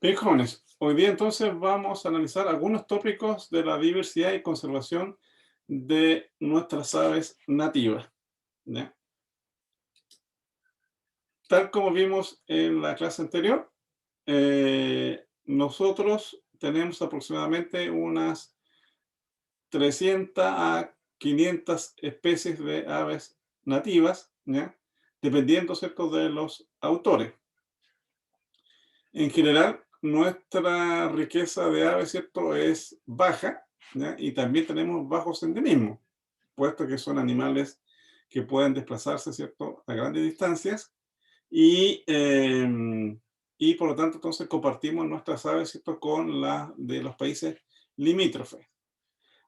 Bien, jóvenes, hoy día entonces vamos a analizar algunos tópicos de la diversidad y conservación de nuestras aves nativas, ¿ya? Tal como vimos en la clase anterior, nosotros tenemos aproximadamente unas 300 a 500 especies de aves nativas, ¿ya? Dependiendo, ¿cierto?, de los autores. En general, nuestra riqueza de aves, ¿cierto?, es baja, ¿ya? Y también tenemos bajos endemismos, puesto que son animales que pueden desplazarse, ¿cierto?, a grandes distancias y, y por lo tanto, entonces compartimos nuestras aves, ¿cierto?, con las de los países limítrofes.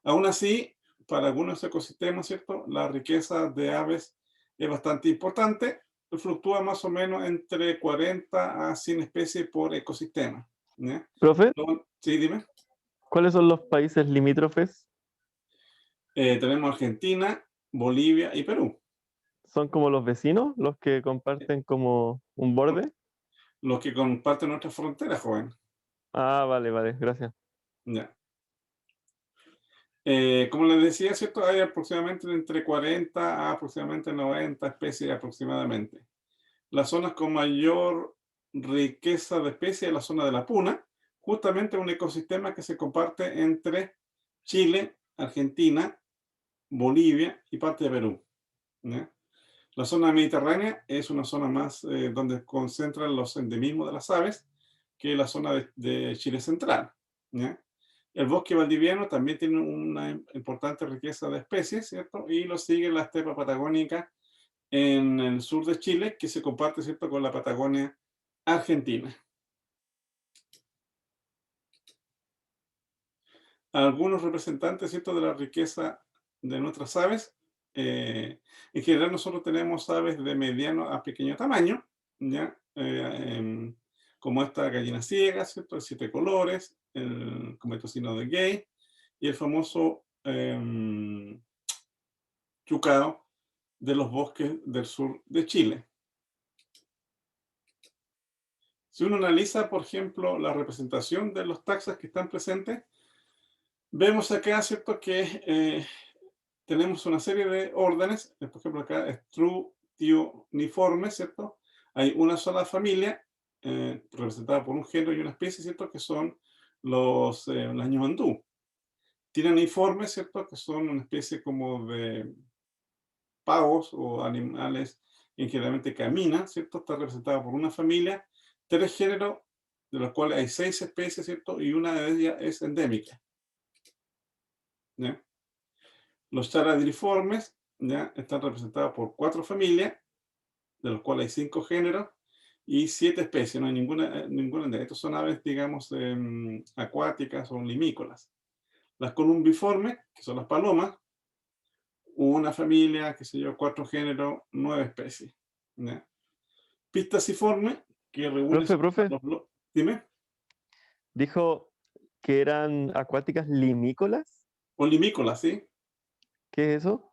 Aún así, para algunos ecosistemas, ¿cierto?, la riqueza de aves es bastante importante, fluctúa más o menos entre 40 a 100 especies por ecosistema, ¿ya? Profe, Sí, dime. ¿cuáles son los países limítrofes? Tenemos Argentina, Bolivia y Perú, ¿Son como los vecinos, los que eh, comparten como un borde? los que comparten nuestra frontera, joven. Ah, vale, vale, gracias. Ya. Como les decía, ¿cierto? Hay aproximadamente entre 40 a aproximadamente 90 especies aproximadamente. Las zonas con mayor riqueza de especies es la zona de la Puna, justamente un ecosistema que se comparte entre Chile, Argentina, Bolivia y parte de Perú, ¿ya? La zona mediterránea es una zona más donde concentran los endemismos de las aves, que es la zona de Chile central, ¿ya? El bosque valdiviano también tiene una importante riqueza de especies, ¿cierto? Y lo sigue la estepa patagónica en el sur de Chile, que se comparte, ¿cierto?, con la Patagonia argentina. Algunos representantes, ¿cierto?, de la riqueza de nuestras aves. En general nosotros tenemos aves de mediano a pequeño tamaño, ¿ya? Como esta gallina ciega, ¿cierto?, de 7 colores, el cometocino de Gay y el famoso chucao de los bosques del sur de Chile. Si uno analiza, por ejemplo, la representación de los taxas que están presentes, vemos acá, ¿cierto?, que tenemos una serie de órdenes, por ejemplo, acá Strutioniforme, ¿cierto? Hay una sola familia representada por un género y una especie, ¿cierto?, que son los ñuandú. Tiraniformes, ¿cierto?, que son una especie como de pavos o animales que generalmente caminan, ¿cierto? Está representada por una familia, 3 géneros, de los cuales hay 6 especies, ¿cierto? Y una de ellas es endémica, ¿ya? Los charadriformes, ¿ya?, están representados por 4 familias, de los cuales hay 5 géneros y 7 especies. No hay ninguna de estos son aves, digamos, acuáticas o limícolas. Las columbiformes, que son las palomas, una familia, qué sé yo, 4 géneros, 9 especies, ¿ya? Pistaciforme, que reúne, Profe, dime, dijo que eran acuáticas limícolas. o limícolas, ¿sí? ¿Qué es eso?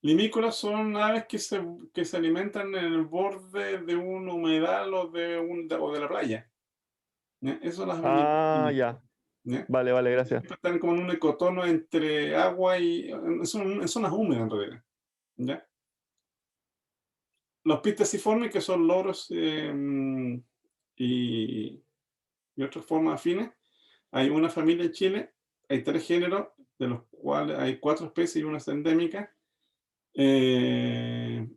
Limícolas son aves que se alimentan en el borde de un humedal o de la playa, ¿ya? Eso son las Ah, limícolas, ya. ¿ya? Vale, vale, gracias. Siempre están como en un ecotono entre agua y en zonas húmedas en realidad, ¿ya? Los pistaciformes, que son loros y, y otras formas afines, hay una familia en Chile, hay 3 géneros, de los cuales hay 4 especies y una es endémica. eh,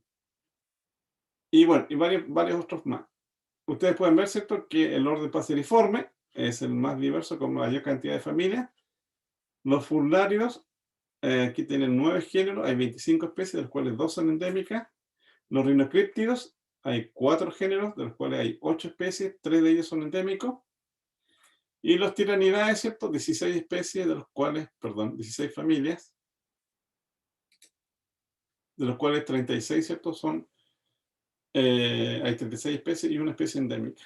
y bueno, y varios otros más. Ustedes pueden ver, ¿cierto?, que el orden Passeriforme es el más diverso, con mayor cantidad de familias. Los furláridos, aquí tienen 9 géneros, hay 25 especies, de las cuales 2 son endémicas. Los rinocríptidos, hay 4 géneros, de los cuales hay 8 especies, 3 de ellos son endémicos. Y los tiranidae, ¿cierto?, 16 especies, de los cuales, perdón, 16 familias, de los cuales 36, ¿cierto?, hay 36 especies y una especie endémica.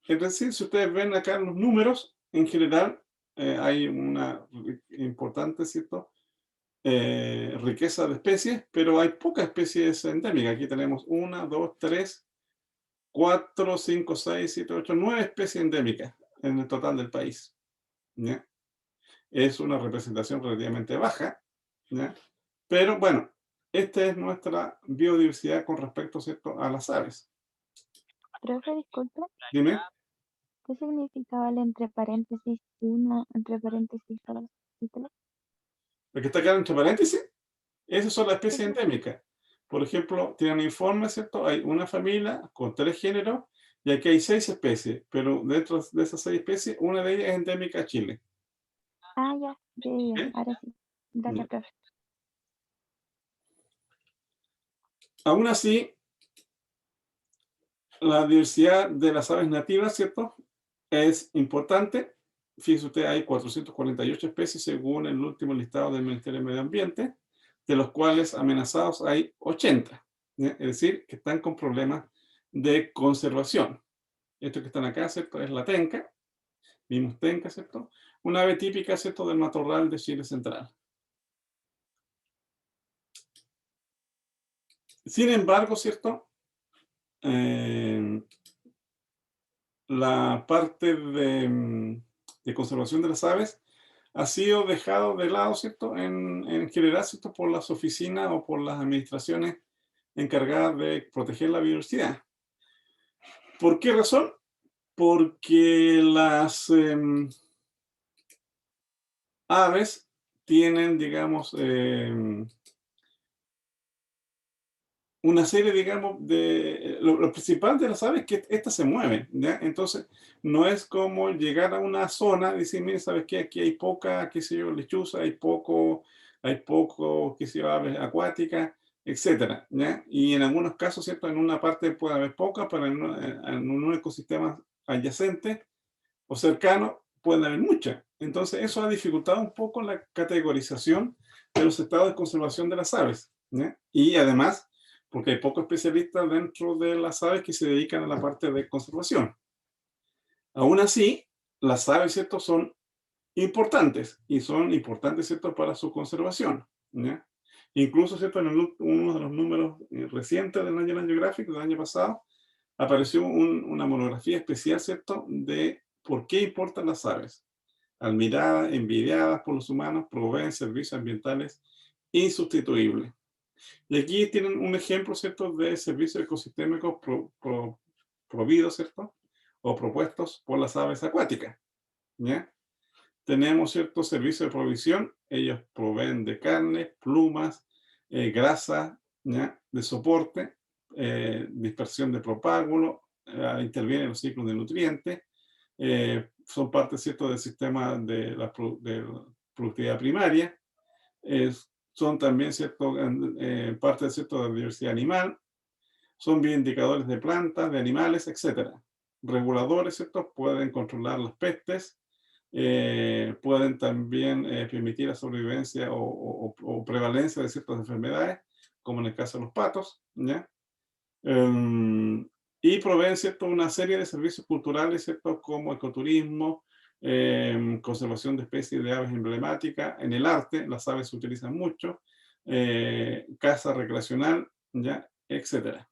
Es decir, si ustedes ven acá los números, en general hay una importante, ¿cierto?, riqueza de especies, pero hay pocas especies endémicas. Aquí tenemos 1, 2, 3, 4, 5, 6, 7, 8, 9 especies endémicas. en el total del país. ¿Ya? Es una representación relativamente baja, ¿ya? Pero bueno, esta es nuestra biodiversidad con respecto, ¿cierto?, a las aves. Profe, disculpe, Dime, ¿qué significaba el entre paréntesis 1, entre paréntesis 2 y 3? lo que está acá entre paréntesis, esas son las Sí, especies sí. endémicas. Por ejemplo, tienen informe, ¿cierto? Hay una familia con 3 géneros y aquí hay 6 especies, pero dentro de esas 6 especies, una de ellas es endémica a Chile. Ah, ya, ya, ¿Ok? ahora sí. Gracias, Ya. profe. Aún así, la diversidad de las aves nativas, ¿cierto?, es importante. Fíjese usted, hay 448 especies según el último listado del Ministerio de Medio Ambiente, de los cuales amenazados hay 80. ¿Ya? Es decir, que están con problemas de conservación. Estos que están acá, ¿cierto?, es la tenca, vimos tenca, ¿cierto? Una ave típica, ¿cierto?, del matorral de Chile central. Sin embargo, ¿cierto?, Eh, la parte de conservación de las aves ha sido dejado de lado, ¿cierto? En general, ¿cierto? Por las oficinas o por las administraciones encargadas de proteger la biodiversidad. ¿Por qué razón? Porque las aves tienen, digamos, una serie, digamos, lo principal de las aves es que estas se mueven, ¿ya? Entonces, no es como llegar a una zona y decir, mire, ¿sabes qué? Aquí hay poca, qué sé yo, lechuza, hay poco, qué sé yo, aves acuáticas, etcétera, ¿ya? Y en algunos casos, ¿cierto? En una parte puede haber poca, pero en un ecosistema adyacente o cercano pueden haber muchas. Entonces, eso ha dificultado un poco la categorización de los estados de conservación de las aves, ¿ya? Y además, porque hay pocos especialistas dentro de las aves que se dedican a la parte de conservación. Aún así, las aves, ¿cierto?, son importantes y son importantes, ¿cierto?, para su conservación, ¿ya? Incluso, ¿cierto?, en uno de los números recientes del National Geographic del año pasado, apareció una monografía especial, ¿cierto?, de por qué importan las aves. Admiradas, envidiadas por los humanos, proveen servicios ambientales insustituibles. Y aquí tienen un ejemplo, ¿cierto?, de servicios ecosistémicos providos, ¿cierto?, o propuestos por las aves acuáticas, ¿ya? Tenemos ciertos servicios de provisión, ellos proveen de carne, plumas, grasa, ¿ya?, de soporte, dispersión de propágulo, intervienen en los ciclos de nutrientes, son parte, ¿cierto?, del sistema de la productividad primaria, son también, ¿cierto?, parte, ¿cierto?, de la diversidad animal, son bioindicadores de plantas, de animales, etcétera. Reguladores, ¿cierto?, pueden controlar las pestes, pueden también permitir la sobrevivencia o prevalencia de ciertas enfermedades, como en el caso de los patos, ¿ya? Y proveen, ¿cierto?, una serie de servicios culturales, ¿cierto?, como ecoturismo, conservación de especies de aves emblemáticas. En el arte, las aves se utilizan mucho, caza recreacional, ¿ya?, etcétera.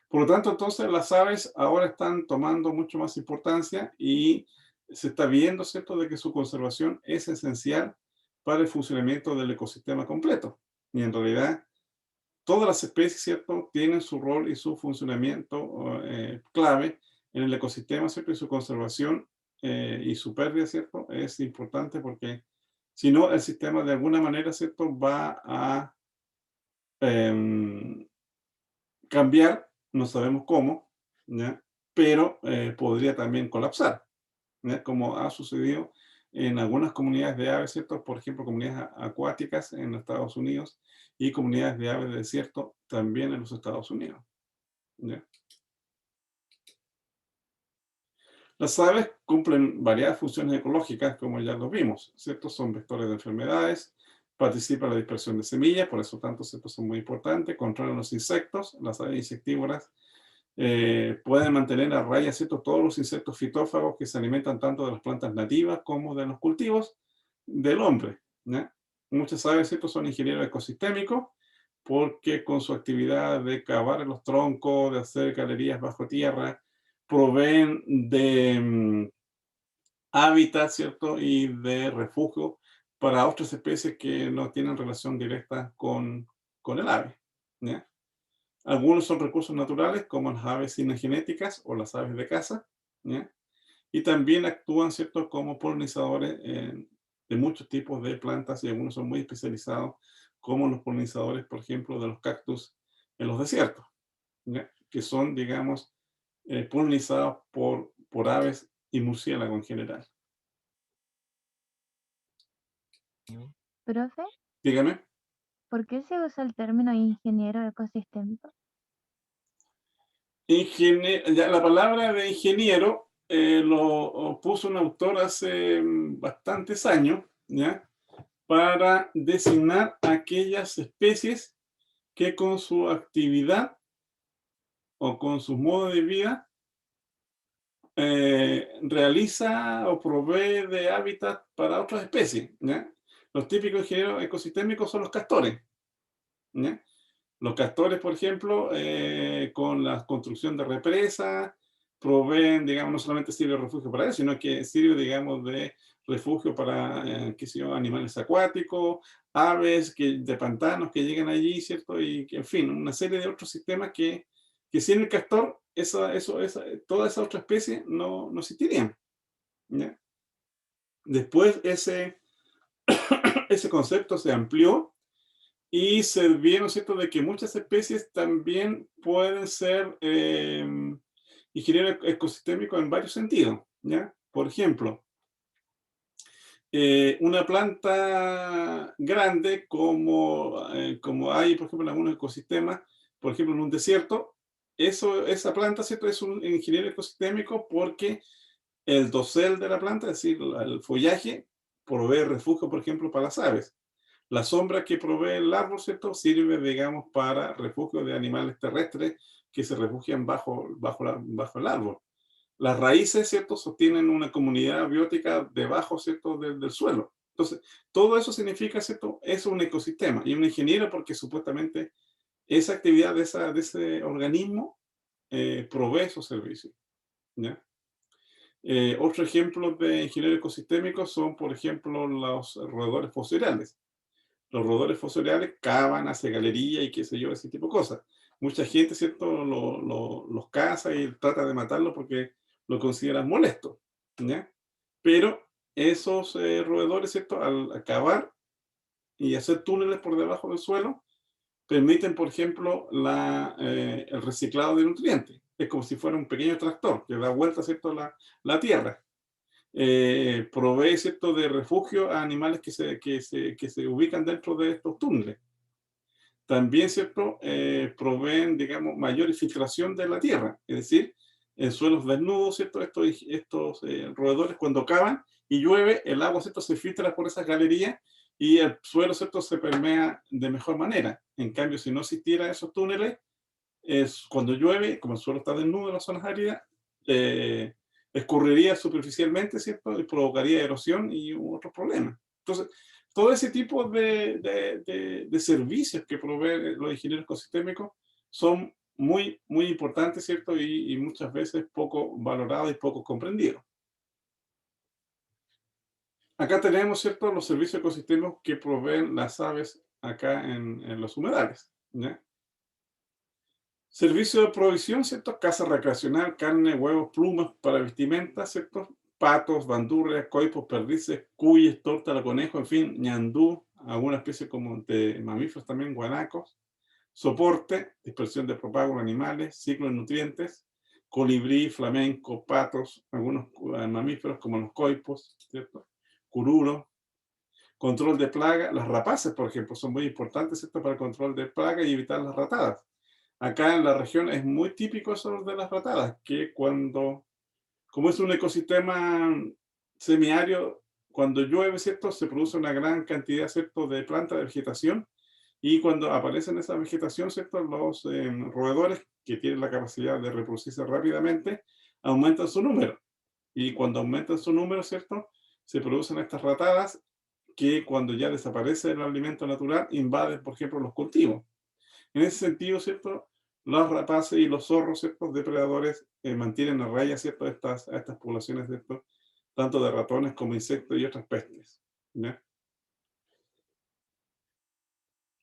Por lo tanto, entonces, las aves ahora están tomando mucho más importancia y se está viendo, ¿cierto?, de que su conservación es esencial para el funcionamiento del ecosistema completo. Y en realidad, todas las especies, ¿cierto?, tienen su rol y su funcionamiento clave en el ecosistema, ¿cierto? Y su conservación y su pérdida, ¿cierto?, es importante porque si no, el sistema de alguna manera, ¿cierto?, va a em, cambiar, no sabemos cómo, ¿ya? Pero podría también colapsar, ¿ya?, como ha sucedido en algunas comunidades de aves, ¿cierto? Por ejemplo, comunidades acuáticas en Estados Unidos y comunidades de aves de desierto también en los Estados Unidos, ¿ya? Las aves cumplen variadas funciones ecológicas, como ya lo vimos, ¿cierto? Son vectores de enfermedades, participan en la dispersión de semillas, por eso tanto, ¿cierto?, son muy importantes, controlan los insectos, las aves insectívoras pueden mantener a raya, ¿cierto?, todos los insectos fitófagos que se alimentan tanto de las plantas nativas como de los cultivos del hombre, ¿ya? Muchas aves, ¿cierto?, son ingenieros ecosistémicos porque con su actividad de cavar en los troncos, de hacer galerías bajo tierra, proveen de hábitat, ¿cierto? Y de refugio para otras especies que no tienen relación directa con el ave, ¿ya? Algunos son recursos naturales, como las aves cinegenéticas o las aves de caza, ¿ya? Y también actúan, ¿cierto?, como polinizadores de muchos tipos de plantas, y algunos son muy especializados, como los polinizadores, por ejemplo, de los cactus en los desiertos, ¿ya? Que son, digamos, polinizados por aves y murciélagos en general. Profe, Dígame. ¿por qué se usa el término ingeniero ecosistémico? Ya la palabra de ingeniero lo puso un autor hace bastantes años, ¿ya? Para designar aquellas especies que con su actividad o con su modo de vida realiza o provee de hábitat para otras especies, ¿ya? Los típicos ingenieros ecosistémicos son los castores, ¿ya? Los castores, por ejemplo, con la construcción de represas, proveen, digamos, no solamente sirve de refugio para eso, sino que sirve, digamos, de refugio para, qué sé yo, animales acuáticos, aves de pantanos que llegan allí, ¿cierto? Y que, en fin, una serie de otros sistemas que sin el castor, toda esa otra especie no existirían, ¿ya? Después ese concepto se amplió y se vieron, ¿cierto?, de que muchas especies también pueden ser ingenieros ecosistémicos en varios sentidos, ¿ya? Por ejemplo, una planta grande como hay, por ejemplo, en algunos ecosistemas, por ejemplo, en un desierto, esa planta, ¿cierto?, es un ingeniero ecosistémico porque el dosel de la planta, es decir, el follaje, provee refugio, por ejemplo, para las aves. La sombra que provee el árbol, ¿cierto?, sirve, digamos, para refugio de animales terrestres que se refugian bajo el árbol. Las raíces, ¿cierto?, sostienen una comunidad biótica debajo, ¿cierto?, del suelo. Entonces, todo eso significa, ¿cierto?, es un ecosistema. Y un ingeniero, porque supuestamente esa actividad de ese organismo provee esos servicios, ¿ya? Otro ejemplo de ingeniero ecosistémico son, por ejemplo, los roedores fosoriales. Los roedores fosoriales cavan, hacen galería y qué sé yo, ese tipo de cosas. Mucha gente, ¿cierto?, los caza y trata de matarlos porque lo consideran molesto, ¿ya? Pero esos roedores, ¿cierto?, al cavar y hacer túneles por debajo del suelo, permiten, por ejemplo, el reciclado de nutrientes. Es como si fuera un pequeño tractor que da vuelta, ¿cierto?, la tierra. Provee, ¿cierto?, de refugio a animales que se ubican dentro de estos túneles. También, ¿cierto?, proveen, digamos, mayor infiltración de la tierra, es decir, en suelos desnudos, ¿cierto?, estos roedores cuando cavan y llueve, el agua, ¿cierto?, se filtra por esas galerías y el suelo, ¿cierto?, se permea de mejor manera. En cambio, si no existieran esos túneles, cuando llueve, como el suelo está desnudo en las zonas áridas, escurriría superficialmente, ¿cierto?, y provocaría erosión y otros problemas. Entonces, todo ese tipo de servicios que proveen los ingenieros ecosistémicos son muy importantes, ¿cierto? Y muchas veces poco valorados y poco comprendidos. Acá tenemos, ¿cierto?, los servicios ecosistémicos que proveen las aves acá en los humedales, ¿ya? Servicio de provisión, ¿cierto? Casa recreacional, carne, huevos, plumas para vestimenta, ¿cierto? Patos, bandurrias, coipos, perdices, cuyes, tórtola, conejo, en fin, ñandú, alguna especie como de mamíferos también, guanacos. Soporte, dispersión de propago de animales, ciclo de nutrientes, colibrí, flamenco, patos, algunos mamíferos como los coipos, ¿cierto? Cururo. Control de plaga, las rapaces, por ejemplo, son muy importantes, ¿cierto?, para el control de plaga y evitar las ratadas. Acá en la región es muy típico eso de las ratadas, que como es un ecosistema semiárido, cuando llueve, ¿cierto?, se produce una gran cantidad, ¿cierto?, de plantas, de vegetación, y cuando aparecen esa vegetación, ¿cierto?, los roedores, que tienen la capacidad de reproducirse rápidamente, aumentan su número. Y cuando aumentan su número, ¿cierto?, se producen estas ratadas que cuando ya desaparece el alimento natural, invaden, por ejemplo, los cultivos. En ese sentido, ¿cierto?, los rapaces y los zorros, ¿cierto? Depredadores mantienen a raya, ¿cierto? A estas poblaciones, ¿cierto? Tanto de ratones como insectos y otras pestes, ¿ya?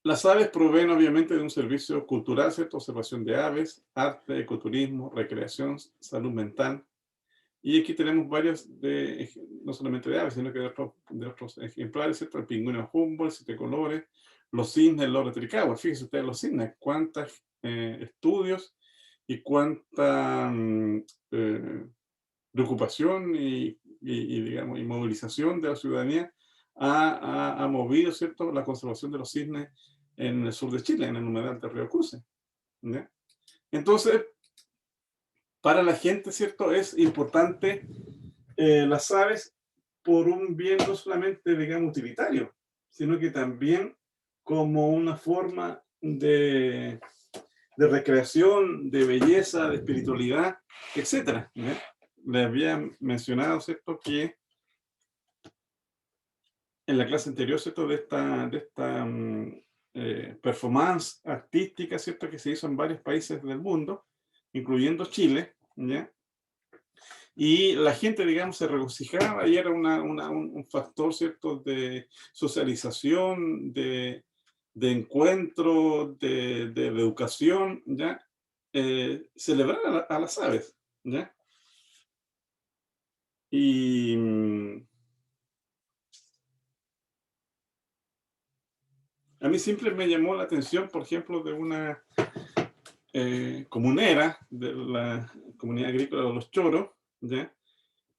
Las aves proveen obviamente de un servicio cultural, ¿cierto? Observación de aves, arte, ecoturismo, recreación, salud mental. Y aquí tenemos varios, no solamente de aves, sino que de otros ejemplares, ¿cierto? El pingüino Humboldt, siete colores, los cisnes, el loro tricagua. Fíjense ustedes los cisnes, cuántos estudios y cuánta preocupación digamos, y movilización de la ciudadanía ha movido, ¿cierto?, la conservación de los cisnes en el sur de Chile, en el humedal del río Cruce, ¿ya? Entonces, para la gente, ¿cierto?, es importante las aves por un bien no solamente, digamos, utilitario, sino que también como una forma de recreación, de belleza, de espiritualidad, etc. Le había mencionado, ¿cierto?, que en la clase anterior, ¿cierto?, de esta performance artística, ¿cierto?, que se hizo en varios países del mundo, incluyendo Chile, ¿ya? Y la gente, digamos, se regocijaba y era un factor, ¿cierto?, de socialización, de encuentro, de educación, ¿ya? Celebrar a las aves, ¿ya? Y a mí siempre me llamó la atención, por ejemplo, de una comunera de la comunidad agrícola de los Choros, ¿ya?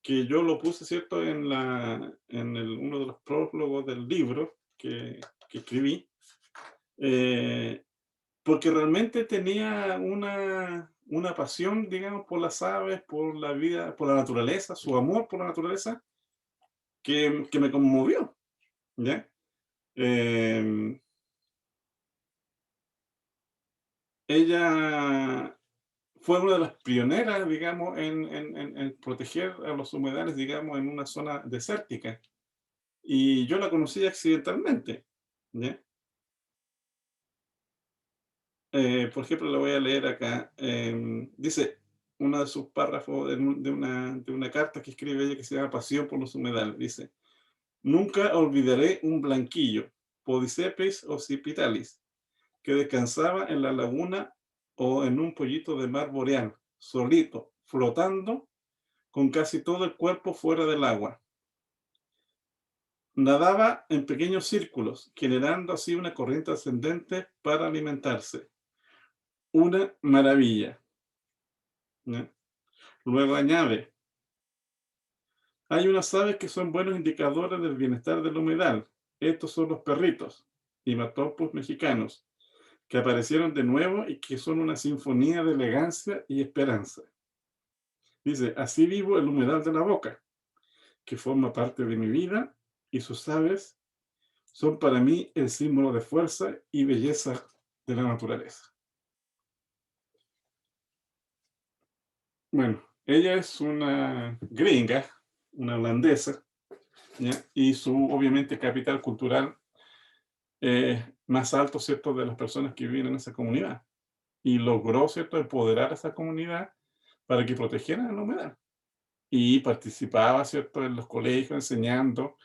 Que yo lo puse, ¿cierto?, en uno de los prólogos del libro que escribí, porque realmente tenía una pasión, digamos, por las aves, por la vida, por la naturaleza, su amor por la naturaleza, que me conmovió, ¿ya? Ella fue una de las pioneras, digamos, en proteger a los humedales, digamos, en una zona desértica. Y yo la conocí accidentalmente, ¿ya? Por ejemplo, le voy a leer acá. Dice uno de sus párrafos de una carta que escribe ella que se llama Pasión por los humedales. Dice: nunca olvidaré un blanquillo, Podicepes occipitalis, que descansaba en la laguna o en un pollito de mar boreal, solito, flotando, con casi todo el cuerpo fuera del agua. Nadaba en pequeños círculos, generando así una corriente ascendente para alimentarse. Una maravilla, ¿no? Luego añade: hay unas aves que son buenos indicadores del bienestar del humedal. Estos son los perritos, Himatopus mexicanos, que aparecieron de nuevo y que son una sinfonía de elegancia y esperanza. Dice: así vivo el humedal de la boca, que forma parte de mi vida, y sus aves son para mí el símbolo de fuerza y belleza de la naturaleza. Bueno, ella es una gringa, una holandesa, ¿ya? Y su, obviamente, capital cultural más alto, ¿cierto?, de las personas que viven en esa comunidad. Y logró, ¿cierto?, empoderar a esa comunidad para que protegieran la humedad. Y participaba, ¿cierto?, en los colegios enseñando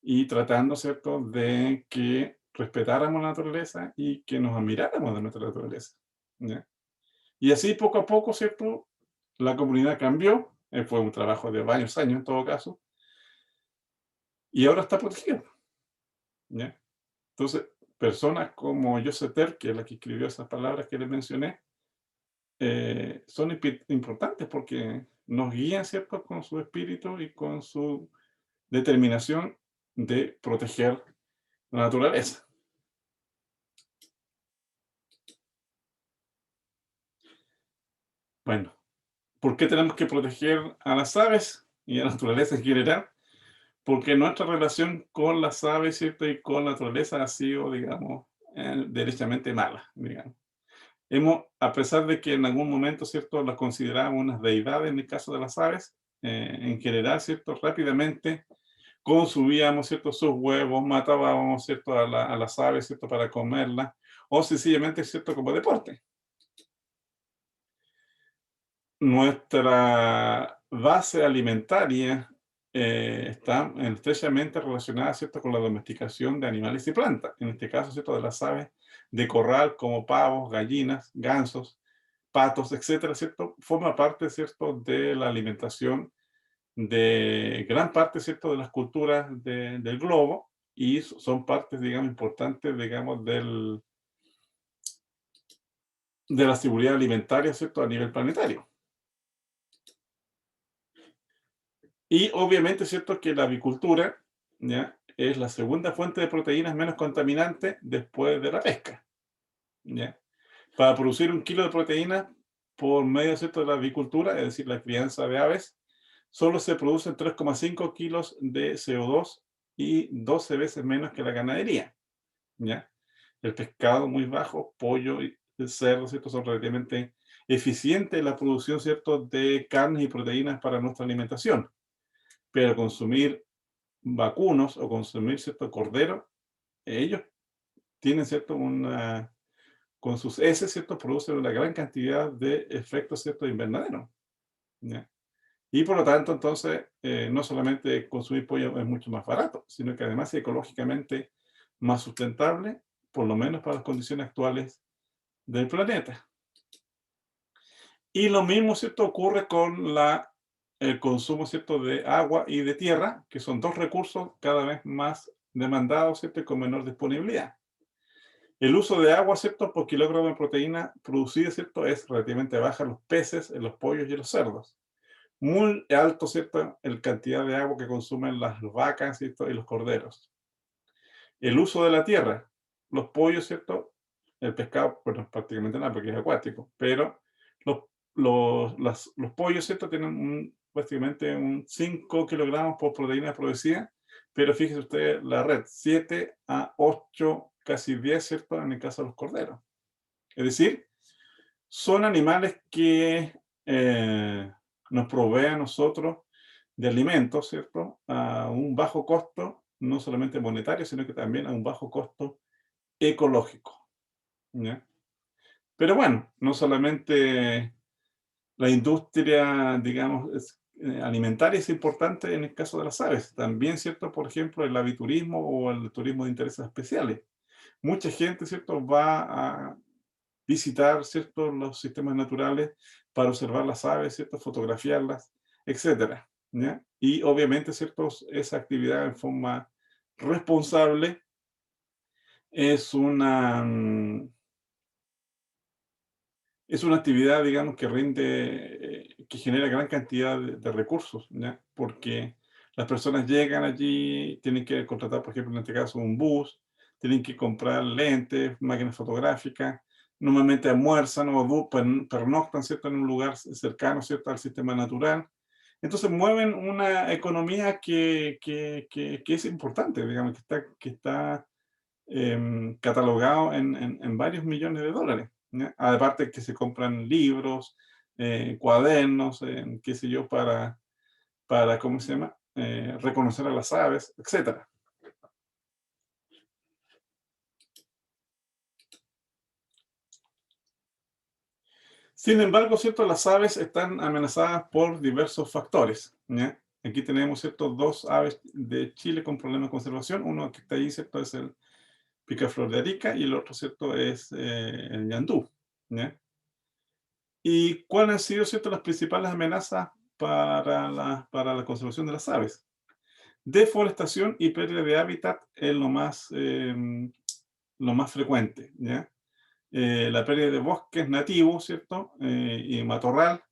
y tratando, ¿cierto?, de que respetáramos la naturaleza y que nos admiráramos de nuestra naturaleza, ¿ya? Y así poco a poco, ¿cierto?, la comunidad cambió, fue un trabajo de varios años en todo caso, y ahora está protegida, ¿ya? Entonces, personas como Joseter, que es la que escribió esas palabras que les mencioné, son importantes porque nos guían, ¿cierto?, con su espíritu y con su determinación de proteger la naturaleza. Bueno, ¿por qué tenemos que proteger a las aves y a la naturaleza en general? Porque nuestra relación con las aves, ¿cierto?, y con la naturaleza ha sido, digamos, derechamente mala, digamos. A pesar de que en algún momento, ¿cierto?, las considerábamos unas deidades en el caso de las aves, en general, ¿cierto?, rápidamente consumíamos, ¿cierto?, sus huevos, matábamos, ¿cierto?, a las aves, ¿cierto?, para comerlas, o sencillamente, ¿cierto?, como deporte, nuestra base alimentaria está estrechamente relacionada, ¿cierto?, con la domesticación de animales y plantas, en este caso, ¿cierto?, de las aves de corral como pavos, gallinas, gansos, patos, etcétera, ¿cierto? Forma parte, ¿cierto?, de la alimentación de gran parte, ¿cierto?, de las culturas del globo y son partes, digamos, importantes, digamos, de la seguridad alimentaria, ¿cierto?, a nivel planetario. Y obviamente, ¿cierto?, que la avicultura, ¿ya?, es la segunda fuente de proteínas menos contaminante después de la pesca, ¿ya? Para producir 1 kilo de proteína por medio, ¿cierto?, de la avicultura, es decir, la crianza de aves, solo se producen 3,5 kilos de CO2 y 12 veces menos que la ganadería, ¿ya? El pescado muy bajo, pollo y el cerdo, ¿cierto?, son relativamente eficientes en la producción, ¿cierto?, de carnes y proteínas para nuestra alimentación. Pero consumir vacunos o consumir, ¿cierto?, cordero, ellos tienen, ¿cierto?, con sus heces, ¿cierto?, producen una gran cantidad de efectos, ¿cierto?, invernadero, ¿ya? Y por lo tanto, entonces, no solamente consumir pollo es mucho más barato, sino que además es ecológicamente más sustentable, por lo menos para las condiciones actuales del planeta. Y lo mismo, ¿cierto?, ocurre con el consumo, ¿cierto?, de agua y de tierra, que son dos recursos cada vez más demandados, ¿cierto?, y con menor disponibilidad. El uso de agua, ¿cierto?, por kilogramo de proteína producida, ¿cierto?, es relativamente baja en los peces, en los pollos y en los cerdos. Muy alto, ¿cierto?, la cantidad de agua que consumen las vacas, ¿cierto?, y los corderos. El uso de la tierra, los pollos, ¿cierto?, el pescado, bueno, prácticamente nada porque es acuático, pero los, los pollos, ¿cierto?, tienen básicamente 5 kilogramos por proteína producida, pero fíjese usted la red, 7 a 8, casi 10, ¿cierto?, en el caso de los corderos. Es decir, son animales que nos proveen a nosotros de alimentos, ¿cierto?, a un bajo costo, no solamente monetario, sino que también a un bajo costo ecológico, ¿ya? Pero bueno, no solamente la industria, digamos, alimentaria es importante en el caso de las aves, también, ¿cierto?, por ejemplo, el aviturismo o el turismo de intereses especiales. Mucha gente, ¿cierto?, va a visitar, ¿cierto?, los sistemas naturales para observar las aves, ¿cierto?, fotografiarlas, etcétera, ¿ya? Y obviamente, ¿cierto?, esa actividad en forma responsable es es una actividad, digamos, que rinde, que genera gran cantidad de recursos, ¿ya? Porque las personas llegan allí, tienen que contratar, por ejemplo, en este caso, un bus, tienen que comprar lentes, máquinas fotográficas, normalmente almuerzan o pernoctan, ¿cierto?, en un lugar cercano, ¿cierto?, al sistema natural. Entonces mueven una economía que es importante, digamos, que está catalogado en varios millones de dólares, ¿ya? Aparte que se compran libros, cuadernos, qué sé yo, ¿cómo se llama? Reconocer a las aves, etcétera. Sin embargo, ¿cierto?, las aves están amenazadas por diversos factores, ¿ya? Aquí tenemos, ¿cierto?, dos aves de Chile con problemas de conservación. Uno que está ahí, ¿cierto?, es el picaflor de Arica y el otro, ¿cierto?, es el ñandú, ¿ya? ¿Y cuáles han sido, cierto, las principales amenazas para la conservación de las aves? Deforestación y pérdida de hábitat es lo más frecuente, ¿ya? La pérdida de bosques nativos, ¿cierto? Y matorral,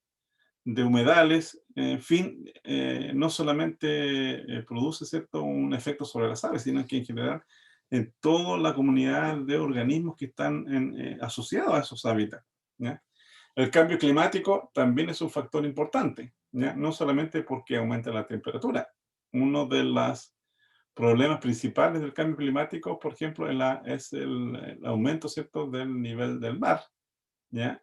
de humedales, en fin, no solamente produce, ¿cierto?, un efecto sobre las aves, sino que en general en toda la comunidad de organismos que están asociados a esos hábitats, ¿ya? El cambio climático también es un factor importante, ¿ya? No solamente porque aumenta la temperatura. Uno de los problemas principales del cambio climático, por ejemplo, es el aumento, ¿cierto?, del nivel del mar, ¿ya?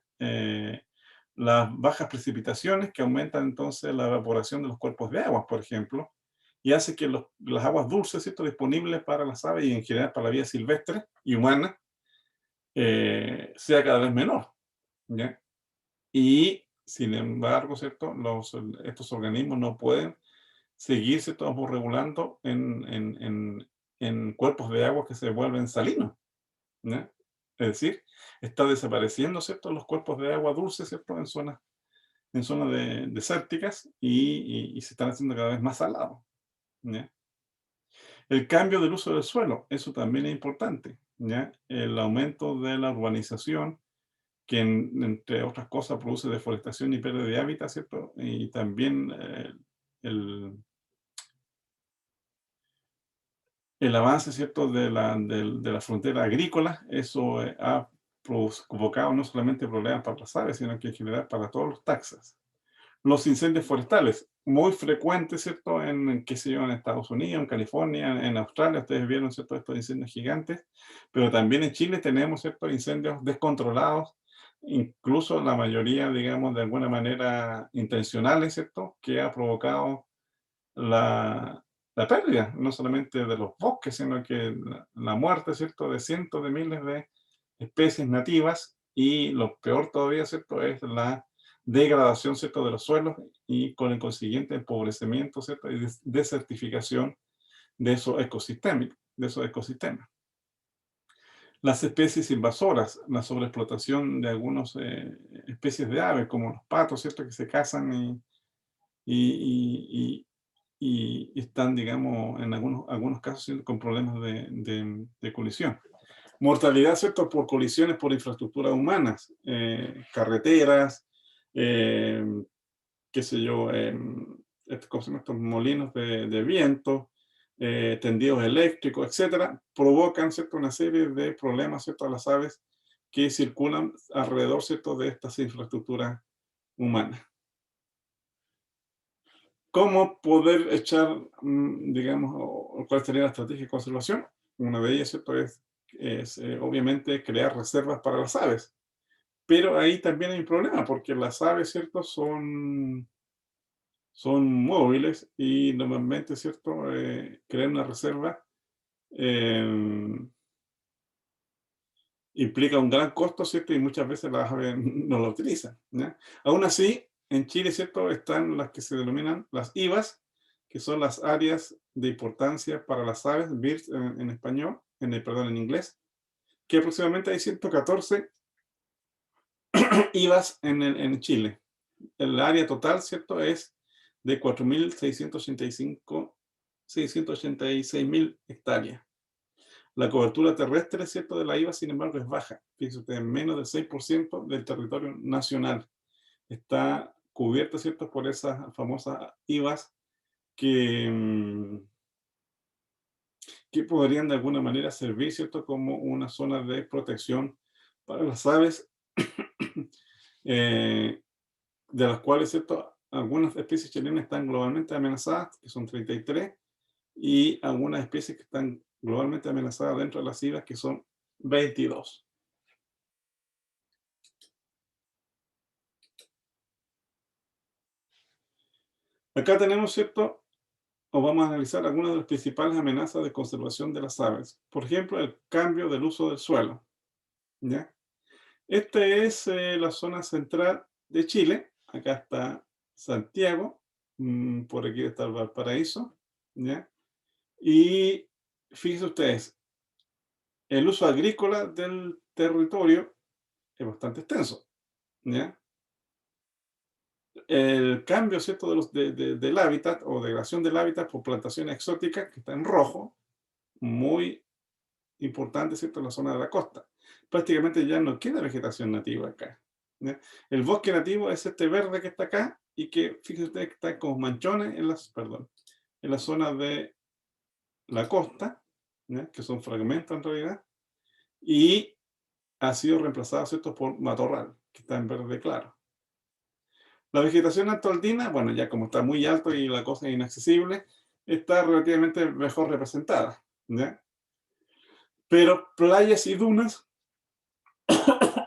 Las bajas precipitaciones que aumentan entonces la evaporación de los cuerpos de agua, por ejemplo, y hace que las aguas dulces, ¿cierto?, disponibles para las aves y en general para la vida silvestre y humana, sea cada vez menor, ¿ya? Y Sin embargo, ¿cierto? Estos organismos no pueden seguirse regulando en cuerpos de agua que se vuelven salinos, ¿ya? Es decir, está desapareciendo, ¿cierto? Los cuerpos de agua dulce, ¿cierto? En zonas desérticas y se están haciendo cada vez más salados, ¿ya? El cambio del uso del suelo, eso también es importante, ¿ya? El aumento de la urbanización, que entre otras cosas produce deforestación y pérdida de hábitat, ¿cierto? Y también el, el avance, ¿cierto? de la frontera agrícola, eso ha provocado no solamente problemas para las aves, sino que en general para todos los taxas. Los incendios forestales, muy frecuentes, ¿cierto? Qué sé yo, en Estados Unidos, en California, en Australia, ustedes vieron, ¿cierto? Estos incendios gigantes, pero también en Chile tenemos, ¿cierto? Incendios descontrolados, incluso la mayoría, digamos, de alguna manera intencionales, ¿cierto? Que ha provocado la pérdida, no solamente de los bosques, sino que la muerte, ¿cierto? De cientos de miles de especies nativas, y lo peor todavía, ¿cierto? Es la degradación, ¿cierto? De los suelos, y con el consiguiente empobrecimiento, ¿cierto? Y desertificación de esos ecosistemas. Las especies invasoras, la sobreexplotación de algunas especies de aves, como los patos, ¿cierto? Que se cazan y están, digamos, en algunos casos con problemas de colisión. Mortalidad, ¿cierto? Por colisiones por infraestructuras humanas, carreteras, qué sé yo, ¿cómo se llama? Estos molinos de viento, tendidos eléctricos, etcétera, provocan, ¿cierto? Una serie de problemas, ¿cierto? A las aves que circulan alrededor, ¿cierto? De estas infraestructuras humanas. ¿Cómo poder echar, digamos, cuál sería la estrategia de conservación? Una de ellas, ¿cierto? Es obviamente crear reservas para las aves. Pero ahí también hay un problema, porque las aves, ¿cierto? Son móviles y normalmente, ¿cierto? Crear una reserva implica un gran costo, ¿cierto? Y muchas veces las aves no la utilizan, ¿ya? Aún así, en Chile, ¿cierto? Están las que se denominan las IVAs, que son las áreas de importancia para las aves, birds en español, perdón, en inglés, que aproximadamente hay 114 IVAs en Chile. El área total, ¿cierto? Es de 686.000 hectáreas. La cobertura terrestre, ¿cierto? De la IVA, sin embargo, es baja. Fíjense ustedes, menos del 6% del territorio nacional está cubierto, ¿cierto? Por esas famosas IVAs que podrían de alguna manera servir, ¿cierto? Como una zona de protección para las aves, de las cuales, ¿cierto? Algunas especies chilenas están globalmente amenazadas, que son 33, y algunas especies que están globalmente amenazadas dentro de las IVAs, que son 22. Acá tenemos, ¿cierto? O vamos a analizar algunas de las principales amenazas de conservación de las aves. Por ejemplo, el cambio del uso del suelo, ¿ya? Esta es la zona central de Chile. Acá está Santiago, por aquí está el Valparaíso, ¿ya? Y fíjense ustedes, el uso agrícola del territorio es bastante extenso, ¿ya? El cambio, ¿cierto? Del hábitat o degradación del hábitat por plantaciones exóticas, que está en rojo, muy importante, ¿cierto? En la zona de la costa. Prácticamente ya no queda vegetación nativa acá, ¿ya? El bosque nativo es este verde que está acá y que, fíjense ustedes, que está como manchones en la zona de la costa, ¿ya? Que son fragmentos en realidad, y ha sido reemplazado, ¿cierto? Por matorral, que está en verde claro. La vegetación altoandina, bueno, ya como está muy alto y la cosa es inaccesible, está relativamente mejor representada, ¿ya? Pero playas y dunas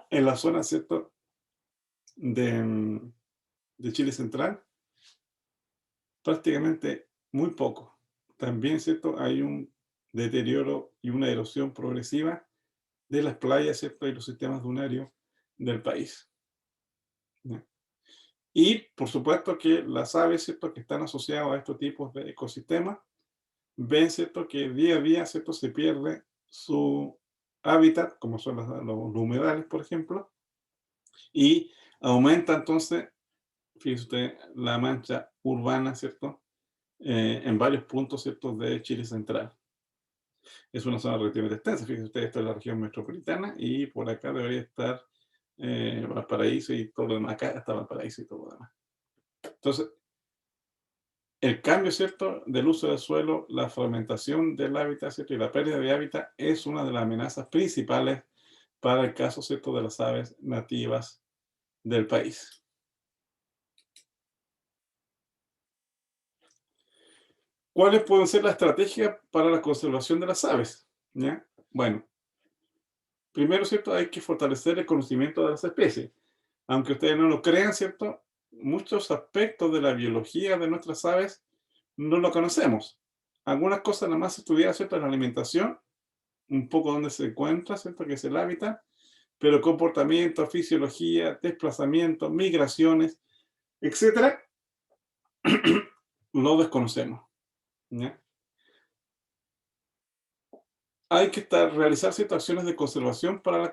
en la zona, ¿cierto? de Chile central, prácticamente muy poco. También, ¿cierto? Hay un deterioro y una erosión progresiva de las playas, ¿cierto? Y los sistemas dunarios del país, ¿ya? Y, por supuesto, que las aves, ¿cierto?, que están asociadas a estos tipos de ecosistemas, ven, ¿cierto?, que día a día, ¿cierto?, se pierde su hábitat, como son los humedales, por ejemplo, y aumenta entonces, fíjese usted, la mancha urbana, ¿cierto?, en varios puntos, ¿cierto?, de Chile central. Es una zona relativamente extensa, fíjese usted, esta es la región metropolitana, y por acá debería estar Valparaíso y todo lo demás. Acá está Valparaíso y todo lo demás. Entonces, el cambio, ¿cierto?, del uso del suelo, la fragmentación del hábitat, ¿cierto?, y la pérdida de hábitat es una de las amenazas principales para el caso, ¿cierto?, de las aves nativas del país. ¿Cuáles pueden ser las estrategias para la conservación de las aves? ¿Ya? Bueno, primero, ¿cierto?, hay que fortalecer el conocimiento de las especies. Aunque ustedes no lo crean, ¿cierto?, muchos aspectos de la biología de nuestras aves no lo conocemos. Algunas cosas nada más estudiadas, ¿cierto?, en la alimentación, un poco donde se encuentra, ¿cierto?, que es el hábitat, pero comportamiento, fisiología, desplazamiento, migraciones, etcétera, lo desconocemos. ¿Ya? Hay que realizar ciertas acciones de conservación para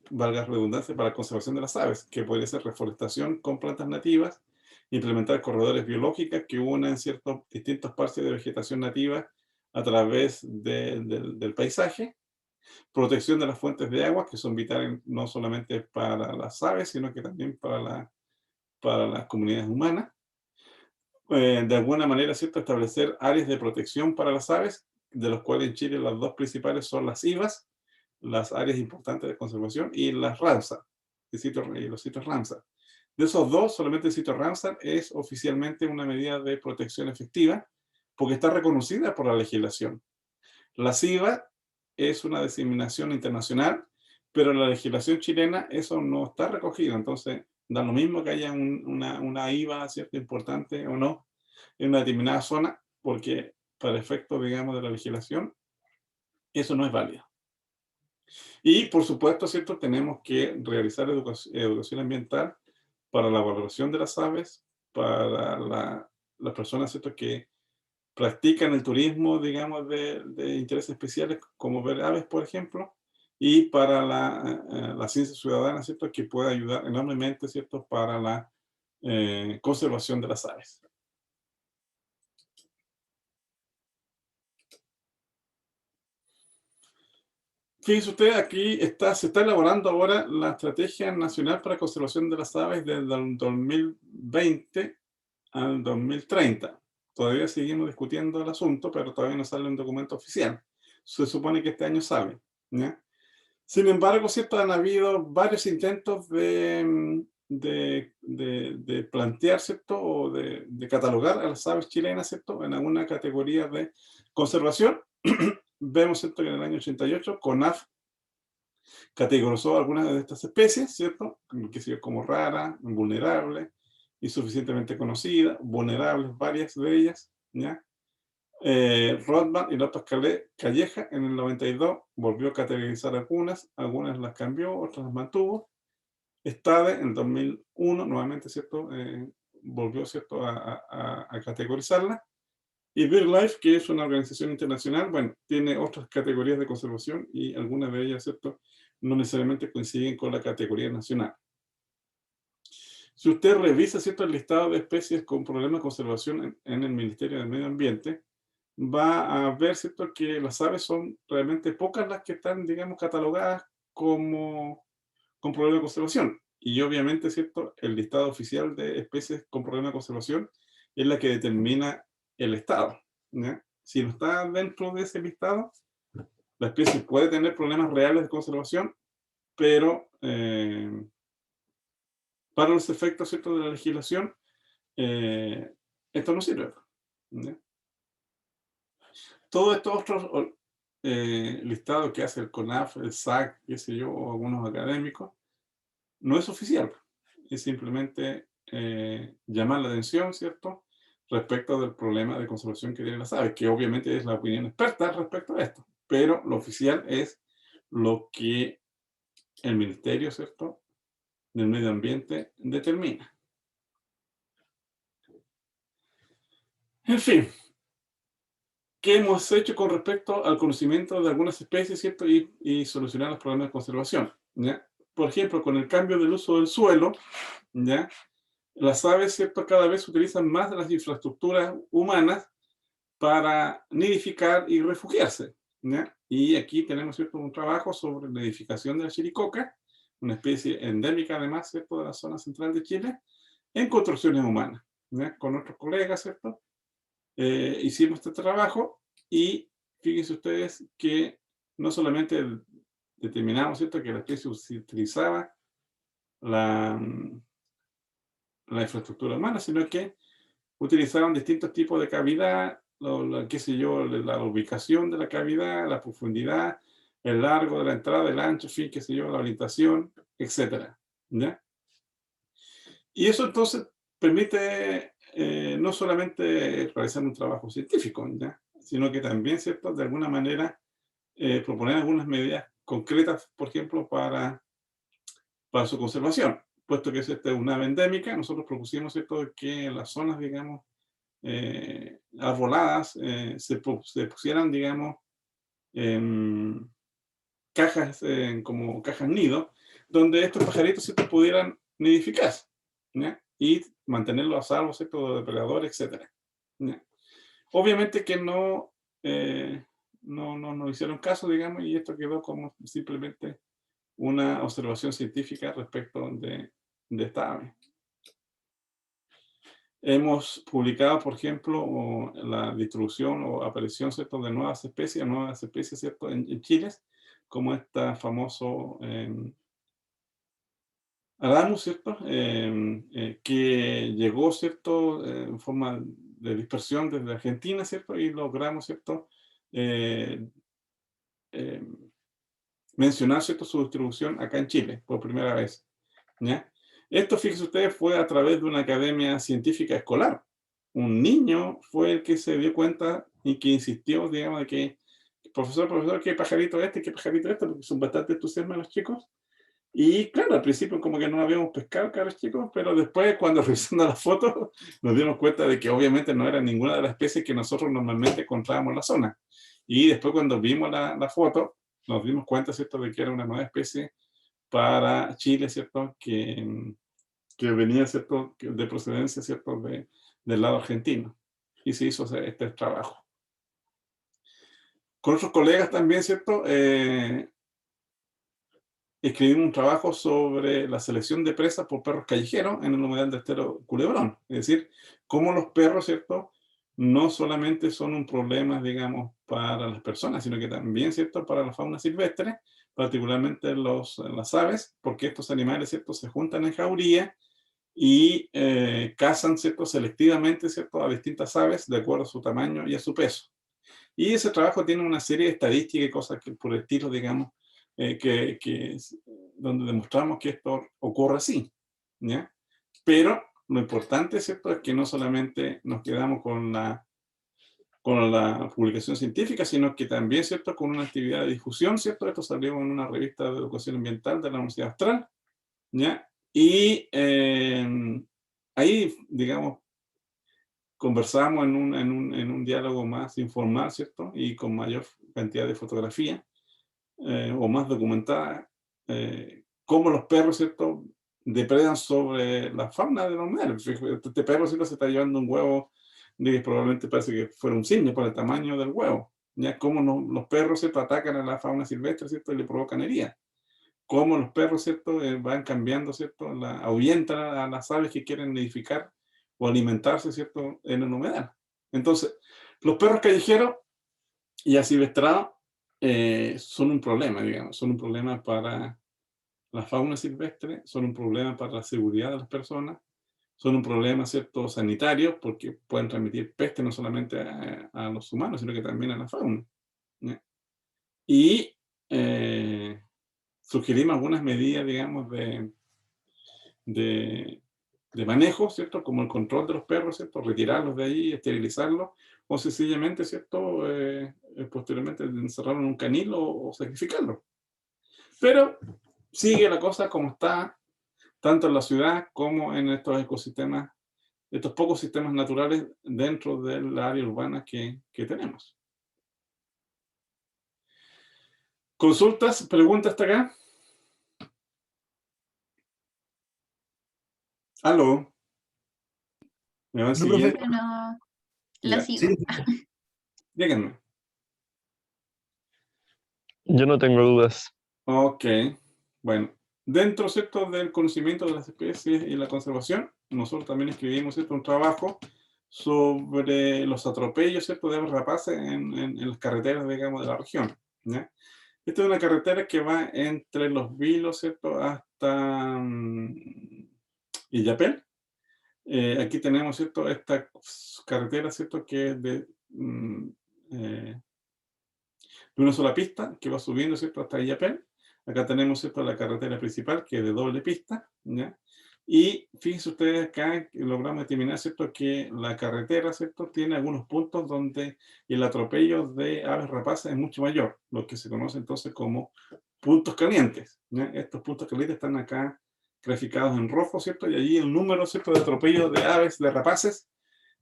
valga la redundancia, para la conservación de las aves, que puede ser reforestación con plantas nativas, implementar corredores biológicos que unen distintos parches de vegetación nativa a través del paisaje, protección de las fuentes de agua, que son vitales no solamente para las aves, sino que también para las comunidades humanas. De alguna manera, ¿cierto?, establecer áreas de protección para las aves, de los cuales en Chile las dos principales son las IVAs, las áreas importantes de conservación, y las Ramsar, y los sitios Ramsar. De esos dos, solamente el sitio Ramsar es oficialmente una medida de protección efectiva, porque está reconocida por la legislación. La CIVA es una designación internacional, pero en la legislación chilena eso no está recogido. Entonces, da lo mismo que haya una IVA, ¿cierto?, importante o no, en una determinada zona, porque para efectos, digamos, de la legislación, eso no es válido. Y, por supuesto, ¿cierto?, tenemos que realizar educación ambiental para la valoración de las aves, para las personas, ¿cierto?, que practican el turismo, digamos, de intereses especiales, como ver aves, por ejemplo, y para la ciencia ciudadana, ¿cierto?, que puede ayudar enormemente, ¿cierto?, para la conservación de las aves. Fíjense usted, aquí se está elaborando ahora la Estrategia Nacional para la Conservación de las Aves desde el 2020 al 2030. Todavía seguimos discutiendo el asunto, pero todavía no sale un documento oficial. Se supone que este año sale, ¿ya? Sin embargo, ¿cierto?, han habido varios intentos de plantear, ¿cierto?, o de catalogar a las aves chilenas, ¿cierto?, en alguna categoría de conservación. Vemos, ¿cierto?, que en el año 88 CONAF categorizó algunas de estas especies, ¿cierto?, como rara, vulnerable, insuficientemente conocida, vulnerables, varias de ellas, ¿ya? Rothman y López Calleja en el 92 volvió a categorizar algunas las cambió, otras las mantuvo. Stade en el 2001 nuevamente, ¿cierto?, volvió, ¿cierto?, a categorizarla. Y BirdLife, que es una organización internacional, bueno, tiene otras categorías de conservación y algunas de ellas, ¿cierto?, no necesariamente coinciden con la categoría nacional. Si usted revisa, ¿cierto?, el listado de especies con problemas de conservación en el Ministerio del Medio Ambiente, va a ver, ¿cierto?, que las aves son realmente pocas las que están, digamos, catalogadas con problemas de conservación. Y obviamente, ¿cierto?, el listado oficial de especies con problemas de conservación es la que determina el estado, ¿ya? Si no está dentro de ese listado, la especie puede tener problemas reales de conservación, pero para los efectos, ¿cierto?, de la legislación, esto no sirve, ¿ya? Todos estos otros listados que hace el CONAF, el SAC, qué sé yo, o algunos académicos, no es oficial. Es simplemente llamar la atención, ¿cierto?, respecto del problema de conservación que tienen las aves, que obviamente es la opinión experta respecto a esto. Pero lo oficial es lo que el Ministerio, ¿cierto?, del Medio Ambiente determina. En fin, ¿qué hemos hecho con respecto al conocimiento de algunas especies, ¿cierto? Y solucionar los problemas de conservación, ¿ya? Por ejemplo, con el cambio del uso del suelo, ¿ya? Las aves, ¿cierto? Cada vez utilizan más de las infraestructuras humanas para nidificar y refugiarse, ¿ya? Y aquí tenemos, ¿cierto? Un trabajo sobre la nidificación de la chiricoca, una especie endémica además, ¿cierto? De la zona central de Chile, en construcciones humanas, ¿ya? Con otros colegas, ¿cierto? Hicimos este trabajo y fíjense ustedes que no solamente determinamos, ¿cierto? Que la especie utilizaba la, la infraestructura humana, sino que utilizaron distintos tipos de cavidad, qué sé yo, la ubicación de la cavidad, la profundidad, el largo de la entrada, el ancho, en fin, qué sé yo, la orientación, etcétera, ¿ya? Y eso entonces permite no solamente realizar un trabajo científico, ¿ya? Sino que también, ¿cierto?, de alguna manera proponer algunas medidas concretas, por ejemplo, para su conservación. Puesto que esta es una ave endémica, nosotros propusimos, ¿cierto?, que en las zonas, digamos, arboladas se pusieran, digamos, en cajas, como cajas nido, donde estos pajaritos, ¿cierto?, pudieran nidificarse, ¿ya? Y mantenerlos a salvo, ¿cierto?, de depredadores, etcétera, ¿ya? Obviamente que no hicieron caso, digamos, y esto quedó como simplemente una observación científica respecto de esta ave. Hemos publicado, por ejemplo, la distribución o aparición, ¿cierto?, de nuevas especies, ¿cierto?, en Chile, como esta famoso Adamus, ¿cierto?, que llegó, ¿cierto?, en forma de dispersión desde Argentina, ¿cierto?, y logramos, ¿cierto?, eh, eh, mencionar, ¿cierto?, su distribución acá en Chile por primera vez, ¿ya? Esto, fíjense ustedes, fue a través de una academia científica escolar. Un niño fue el que se dio cuenta y que insistió, digamos, de que, profesor, ¿qué pajarito este? ¿Qué pajarito este? Porque son bastante entusiasmados los chicos. Y claro, al principio como que no habíamos pescado, caros chicos, pero después cuando revisando las fotos nos dimos cuenta de que obviamente no era ninguna de las especies que nosotros normalmente encontrábamos en la zona. Y después cuando vimos la foto, nos dimos cuenta, ¿cierto?, de que era una nueva especie para Chile, ¿cierto?, que venía, ¿cierto?, de procedencia, ¿cierto?, del lado argentino. Y se hizo este trabajo. Con otros colegas también, ¿cierto?, escribimos un trabajo sobre la selección de presas por perros callejeros en el humedal de Estero Culebrón. Es decir, cómo los perros, ¿cierto?, no solamente son un problema, digamos, para las personas, sino que también, ¿cierto?, para la fauna silvestre, particularmente las aves, porque estos animales, ¿cierto?, se juntan en jauría y cazan, ¿cierto?, selectivamente, ¿cierto?, a distintas aves de acuerdo a su tamaño y a su peso. Y ese trabajo tiene una serie de estadísticas y cosas que, por el estilo, digamos, donde demostramos que esto ocurre así, ¿ya? Pero lo importante, ¿cierto?, es que no solamente nos quedamos con la publicación científica, sino que también, ¿cierto?, con una actividad de difusión, ¿cierto? Esto salió en una revista de educación ambiental de la Universidad Austral, ¿ya? Y ahí, digamos, conversamos en un diálogo más informal, ¿cierto? Y con mayor cantidad de fotografía, o más documentada, cómo los perros, ¿cierto?, depredan sobre la fauna de los humedales. Este perro, ¿cierto?, se está llevando un huevo de probablemente parece que fuera un cisne por el tamaño del huevo. Ya cómo los perros, ¿cierto?, atacan a la fauna silvestre, ¿cierto?, y le provocan heridas. Cómo los perros, ¿cierto?, van cambiando, ¿cierto?, ahuyentan a las aves que quieren nidificar o alimentarse, ¿cierto?, en el humedal. Entonces, los perros callejeros y asilvestrados son un problema, digamos, son un problema para la fauna silvestre, son un problema para la seguridad de las personas, son un problema, ¿cierto?, sanitario, porque pueden transmitir peste no solamente a los humanos, sino que también a la fauna, ¿ya? Y sugerimos algunas medidas, digamos, de, de manejo, ¿cierto?, como el control de los perros, ¿cierto?, retirarlos de ahí, esterilizarlos, o sencillamente, ¿cierto?, posteriormente encerrarlos en un canil o sacrificarlos. Pero sigue la cosa como está, tanto en la ciudad como en estos ecosistemas estos pocos sistemas naturales dentro del área urbana que tenemos. ¿Consultas? ¿Preguntas hasta acá? ¿Aló? ¿Me van No, siguiendo? profe. No, Ya, lo sigo. Sí, díganme. Yo no tengo dudas. Ok, bueno, dentro, ¿cierto?, del conocimiento de las especies y la conservación, nosotros también escribimos, ¿cierto?, un trabajo sobre los atropellos, ¿cierto?, de aves rapaces en las carreteras, digamos, de la región, ¿ya? Esta es una carretera que va entre Los Vilos, ¿cierto?, hasta Illapel. Aquí tenemos, ¿cierto?, esta carretera, ¿cierto?, que es de una sola pista, que va subiendo, ¿cierto?, hasta Illapel. Acá tenemos, ¿cierto?, la carretera principal, que es de doble pista, ¿ya? Y fíjense ustedes acá, que logramos determinar, ¿cierto?, que la carretera, ¿cierto?, tiene algunos puntos donde el atropello de aves rapaces es mucho mayor, lo que se conoce entonces como puntos calientes, ¿ya? Estos puntos calientes están acá graficados en rojo, ¿cierto? Y allí el número, ¿cierto?, de atropellos de aves, de rapaces,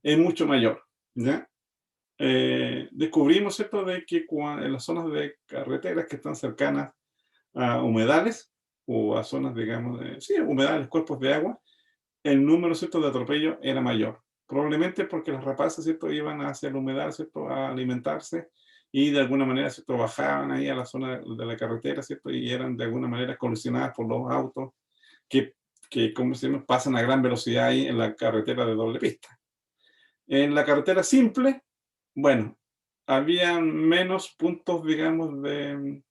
es mucho mayor, ¿ya? Descubrimos, ¿cierto?, de que en las zonas de carreteras que están cercanas a humedales o a zonas, digamos, sí, humedales, cuerpos de agua, el número, ¿cierto?, de atropello era mayor. Probablemente porque las rapaces, ¿cierto?, iban hacia el humedal, ¿cierto?, a alimentarse y de alguna manera, ¿cierto?, bajaban ahí a la zona de la carretera, ¿cierto?, y eran de alguna manera colisionadas por los autos que como se llama, pasan a gran velocidad ahí en la carretera de doble pista. En la carretera simple, bueno, había menos puntos, digamos, de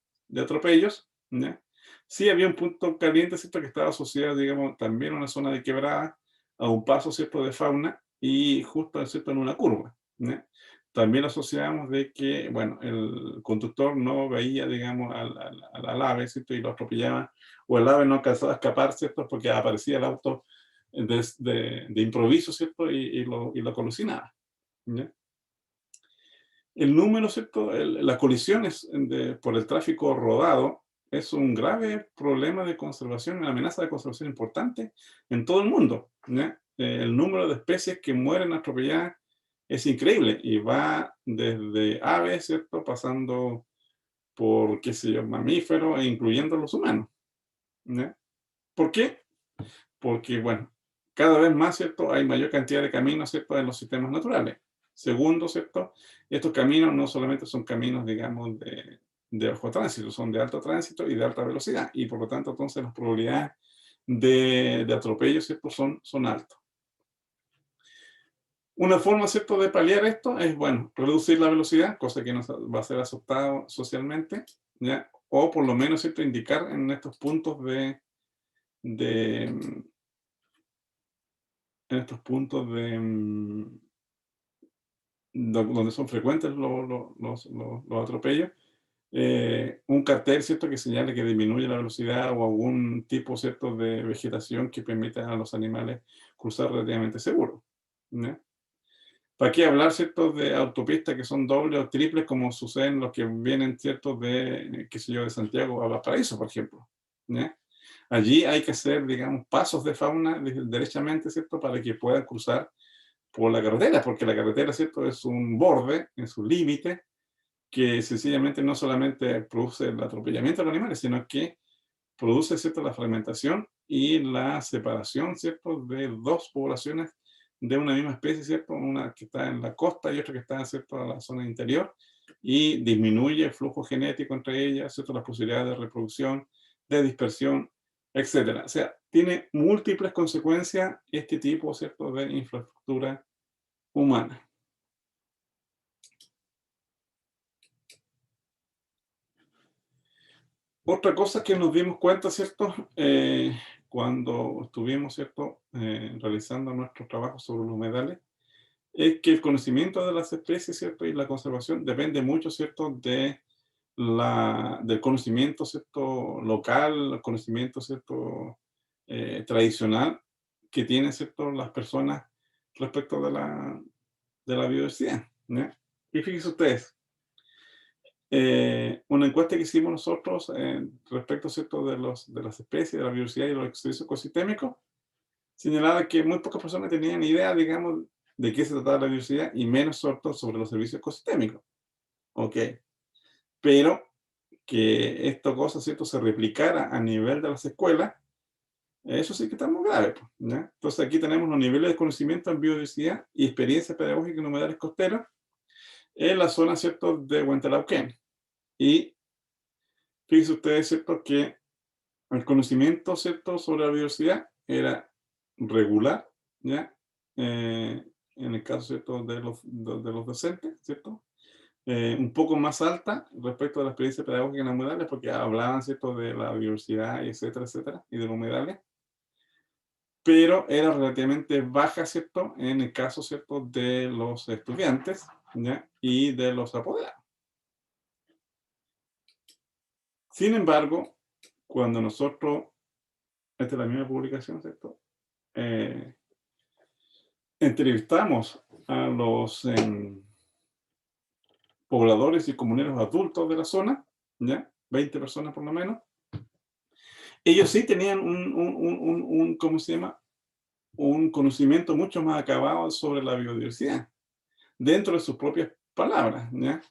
atropellos, ¿ya? Sí había un punto caliente, ¿cierto?, que estaba asociado, digamos, también a una zona de quebrada, a un paso, ¿cierto?, de fauna, y justo, ¿cierto?, en una curva, ¿ya? También asociamos de que, bueno, el conductor no veía, digamos, al ave, ¿cierto?, y lo atropellaba, o el ave no alcanzaba a escapar, ¿cierto?, porque aparecía el auto de improviso, ¿cierto?, y lo colisionaba, ¿ya? El número, ¿cierto? Las colisiones por el tráfico rodado es un grave problema de conservación, una amenaza de conservación importante en todo el mundo, ¿ya? El número de especies que mueren atropelladas es increíble y va desde aves, ¿cierto?, pasando por, qué sé yo, mamíferos e incluyendo los humanos, ¿ya? ¿Por qué? Porque, bueno, cada vez más, ¿cierto?, hay mayor cantidad de caminos, ¿cierto?, en los sistemas naturales. Segundo, ¿cierto?, estos caminos no solamente son caminos, digamos, de bajo tránsito, son de alto tránsito y de alta velocidad, y por lo tanto, entonces, las probabilidades de atropello, ¿cierto?, son altas. Una forma, ¿cierto?, de paliar esto es, bueno, reducir la velocidad, cosa que no va a ser aceptado socialmente, ¿ya? O por lo menos, ¿cierto?, indicar en estos puntos donde son frecuentes los atropellos, un cartel, ¿cierto?, que señale que disminuye la velocidad o algún tipo, ¿cierto?, de vegetación que permita a los animales cruzar relativamente seguro, ¿ya? ¿Para qué hablar, ¿cierto?, de autopistas que son dobles o triples, como sucede en los que vienen, ¿cierto?, de, qué sé yo, de Santiago a Valparaíso, por ejemplo, ¿ya? Allí hay que hacer, digamos, pasos de fauna derechamente, ¿cierto?, para que puedan cruzar por la carretera, porque la carretera, ¿cierto?, es un borde, es un límite, que sencillamente no solamente produce el atropellamiento de los animales, sino que produce, ¿cierto?, la fragmentación y la separación, ¿cierto?, de dos poblaciones de una misma especie, ¿cierto?, una que está en la costa y otra que está, ¿cierto?, en la zona interior, y disminuye el flujo genético entre ellas, ¿cierto?, las posibilidades de reproducción, de dispersión, etcétera. O sea, tiene múltiples consecuencias este tipo, ¿cierto?, de infraestructura humana. Otra cosa que nos dimos cuenta, ¿cierto?, cuando estuvimos, ¿cierto?, realizando nuestro trabajo sobre los humedales, es que el conocimiento de las especies, ¿cierto?, y la conservación depende mucho, ¿cierto?, del conocimiento, ¿cierto?, local, el conocimiento, ¿cierto?, tradicional que tienen, ¿cierto?, las personas respecto de la biodiversidad, ¿ya? Y fíjense ustedes, una encuesta que hicimos nosotros respecto, ¿cierto?, de las especies, de la biodiversidad y los servicios ecosistémicos, señalaba que muy pocas personas tenían idea, digamos, de qué se trataba la biodiversidad y menos sobre los servicios ecosistémicos. Ok, pero que esta cosa, ¿cierto?, se replicara a nivel de las escuelas, eso sí que está muy grave, pues, ¿ya? Entonces aquí tenemos los niveles de conocimiento en biodiversidad y experiencia pedagógica en humedales costeros en la zona, ¿cierto?, de Huentelauquén. Y fíjense ustedes, ¿cierto?, que el conocimiento, ¿cierto?, sobre la biodiversidad era regular, ¿ya? En el caso, ¿cierto?, de los docentes, ¿cierto? Un poco más alta respecto a la experiencia pedagógica en los humedales, porque hablaban, ¿cierto?, de la biodiversidad, etcétera, etcétera, y de los humedales, pero era relativamente baja, ¿cierto?, en el caso, ¿cierto?, de los estudiantes, ¿ya?, y de los apoderados. Sin embargo, cuando nosotros, esta es la misma publicación, ¿cierto?, entrevistamos a los pobladores y comuneros adultos de la zona, ¿ya?, 20 personas por lo menos, ellos sí tenían ¿cómo se llama?, un conocimiento mucho más acabado sobre la biodiversidad, dentro de sus propias palabras, ¿ya?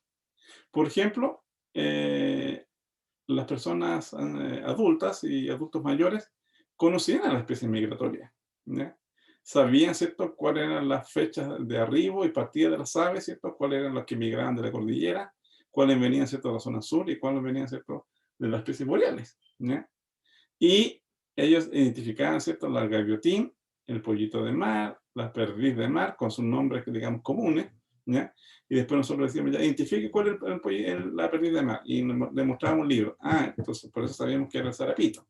Por ejemplo, las personas adultas y adultos mayores conocían a las especies migratorias, ¿ya? Sabían, ¿cierto?, cuáles eran las fechas de arribo y partida de las aves, ¿cierto?, cuáles eran las que migraban de la cordillera, cuáles venían, ¿cierto?, de la zona sur y cuáles venían, ¿cierto?, de las especies boreales, ¿ya? Y ellos identificaban, ¿cierto?, la gaviotín, el pollito de mar, la perdiz de mar, con sus nombres, digamos, comunes, ¿ya? Y después nosotros decíamos, ya, identifique cuál es la perdiz de mar, y le mostrábamos un libro. Ah, entonces por eso sabíamos que era el zarapito,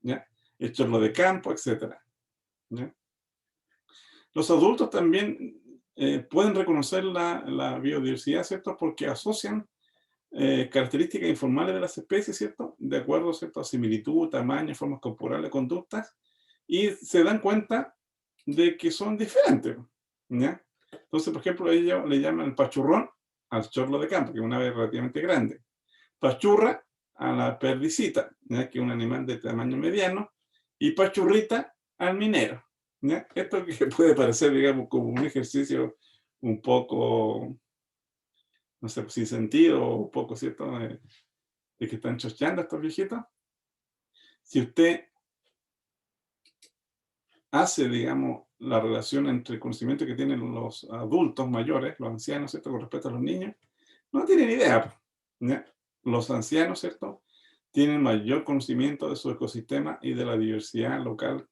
¿ya? El chorlo de campo, etcétera, ¿ya? Los adultos también pueden reconocer la biodiversidad, ¿cierto?, porque asocian características informales de las especies, ¿cierto?, de acuerdo, ¿cierto?, a similitud, tamaño, formas corporales, conductas, y se dan cuenta de que son diferentes, ¿ya? Entonces, por ejemplo, ellos le llaman el pachurrón al chorlo de campo, que es una ave relativamente grande, pachurra a la perdicita, ¿ya?, que es un animal de tamaño mediano, y pachurrita al minero, ¿ya? Esto que puede parecer, digamos, como un ejercicio un poco, no sé, sin sentido, o un poco, ¿cierto?, de que están chocheando a estos viejitos. Si usted hace, digamos, la relación entre el conocimiento que tienen los adultos mayores, los ancianos, ¿cierto?, con respecto a los niños, no tienen idea, ¿ya? Los ancianos, ¿cierto?, tienen mayor conocimiento de su ecosistema y de la diversidad local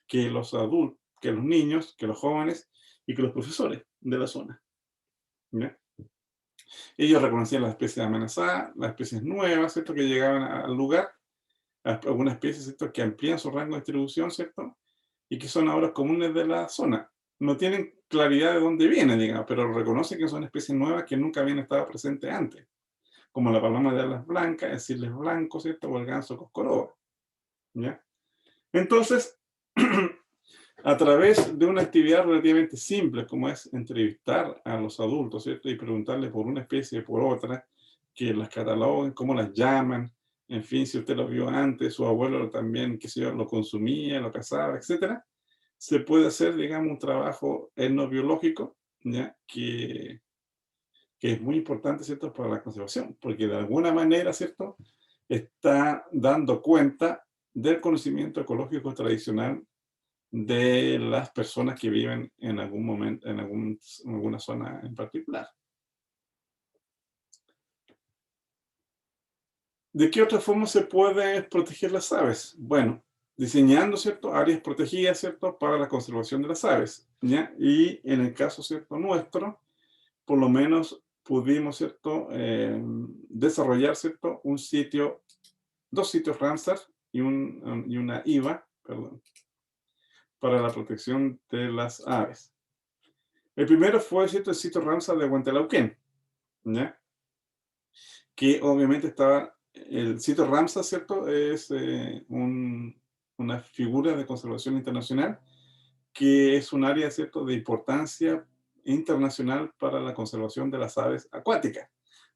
que los adultos, que los niños, que los jóvenes y que los profesores de la zona, ¿ya? Ellos reconocían las especies amenazadas, las especies nuevas, ¿cierto?, que llegaban al lugar, algunas especies, ¿cierto?, que amplían su rango de distribución, ¿cierto?, y que son ahora comunes de la zona. No tienen claridad de dónde vienen, digamos, pero reconocen que son especies nuevas que nunca habían estado presentes antes, como la paloma de alas blancas, el cirles blanco, ¿cierto?, o el ganso coscoroba, ¿ya? Entonces, a través de una actividad relativamente simple, como es entrevistar a los adultos, ¿cierto?, y preguntarles por una especie, por otra, que las cataloguen, cómo las llaman, en fin, si usted lo vio antes, su abuelo también, qué sé yo, lo consumía, lo cazaba, etcétera, se puede hacer, digamos, un trabajo etnobiológico, ¿ya?, que es muy importante, ¿cierto?, para la conservación, porque de alguna manera, ¿cierto?, está dando cuenta del conocimiento ecológico tradicional de las personas que viven en algún momento, en alguna zona en particular. ¿De qué otra forma se puede proteger las aves? Bueno, diseñando, ¿cierto?, áreas protegidas, ¿cierto?, para la conservación de las aves, ¿ya? Y en el caso, ¿cierto?, nuestro, por lo menos pudimos, ¿cierto?, desarrollar, ¿cierto?, dos sitios Ramsar y una IVA, perdón, para la protección de las aves. El primero fue, ¿cierto?, el sitio Ramsar de Huentelauquén, ¿ya?, que obviamente estaba, el sitio Ramsar, ¿cierto?, es una figura de conservación internacional, que es un área, ¿cierto?, de importancia internacional para la conservación de las aves acuáticas.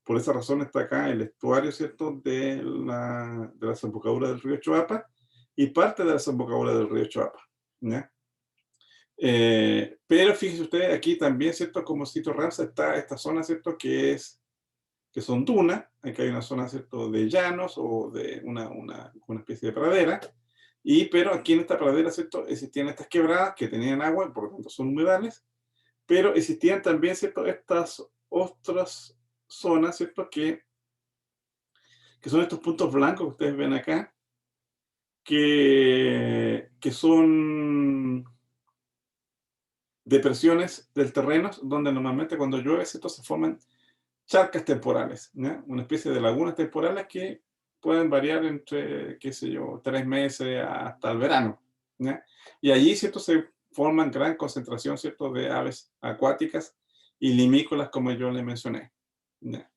Por esa razón está acá el estuario, ¿cierto?, de la desembocadura del río Choapa y parte de la desembocadura del río Choapa, ¿ya? Pero fíjese usted, aquí también, ¿cierto? Como sitio Ramsar está esta zona, ¿cierto? Que son dunas, aquí hay una zona, ¿cierto? De llanos o de una especie de pradera, pero aquí en esta pradera, ¿cierto? Existían estas quebradas que tenían agua, y por lo tanto son humedales, pero existían también, ¿cierto? Estas otras zonas, ¿cierto? Que son estos puntos blancos que ustedes ven acá, que son depresiones del terreno, donde normalmente cuando llueve, ¿cierto? Se forman charcas temporales, ¿ya? Una especie de lagunas temporales que pueden variar entre, qué sé yo, 3 meses hasta el verano, ¿ya? Y allí, ¿cierto? Se forman gran concentración, ¿cierto? De aves acuáticas y limícolas, como yo le mencioné, ¿ya?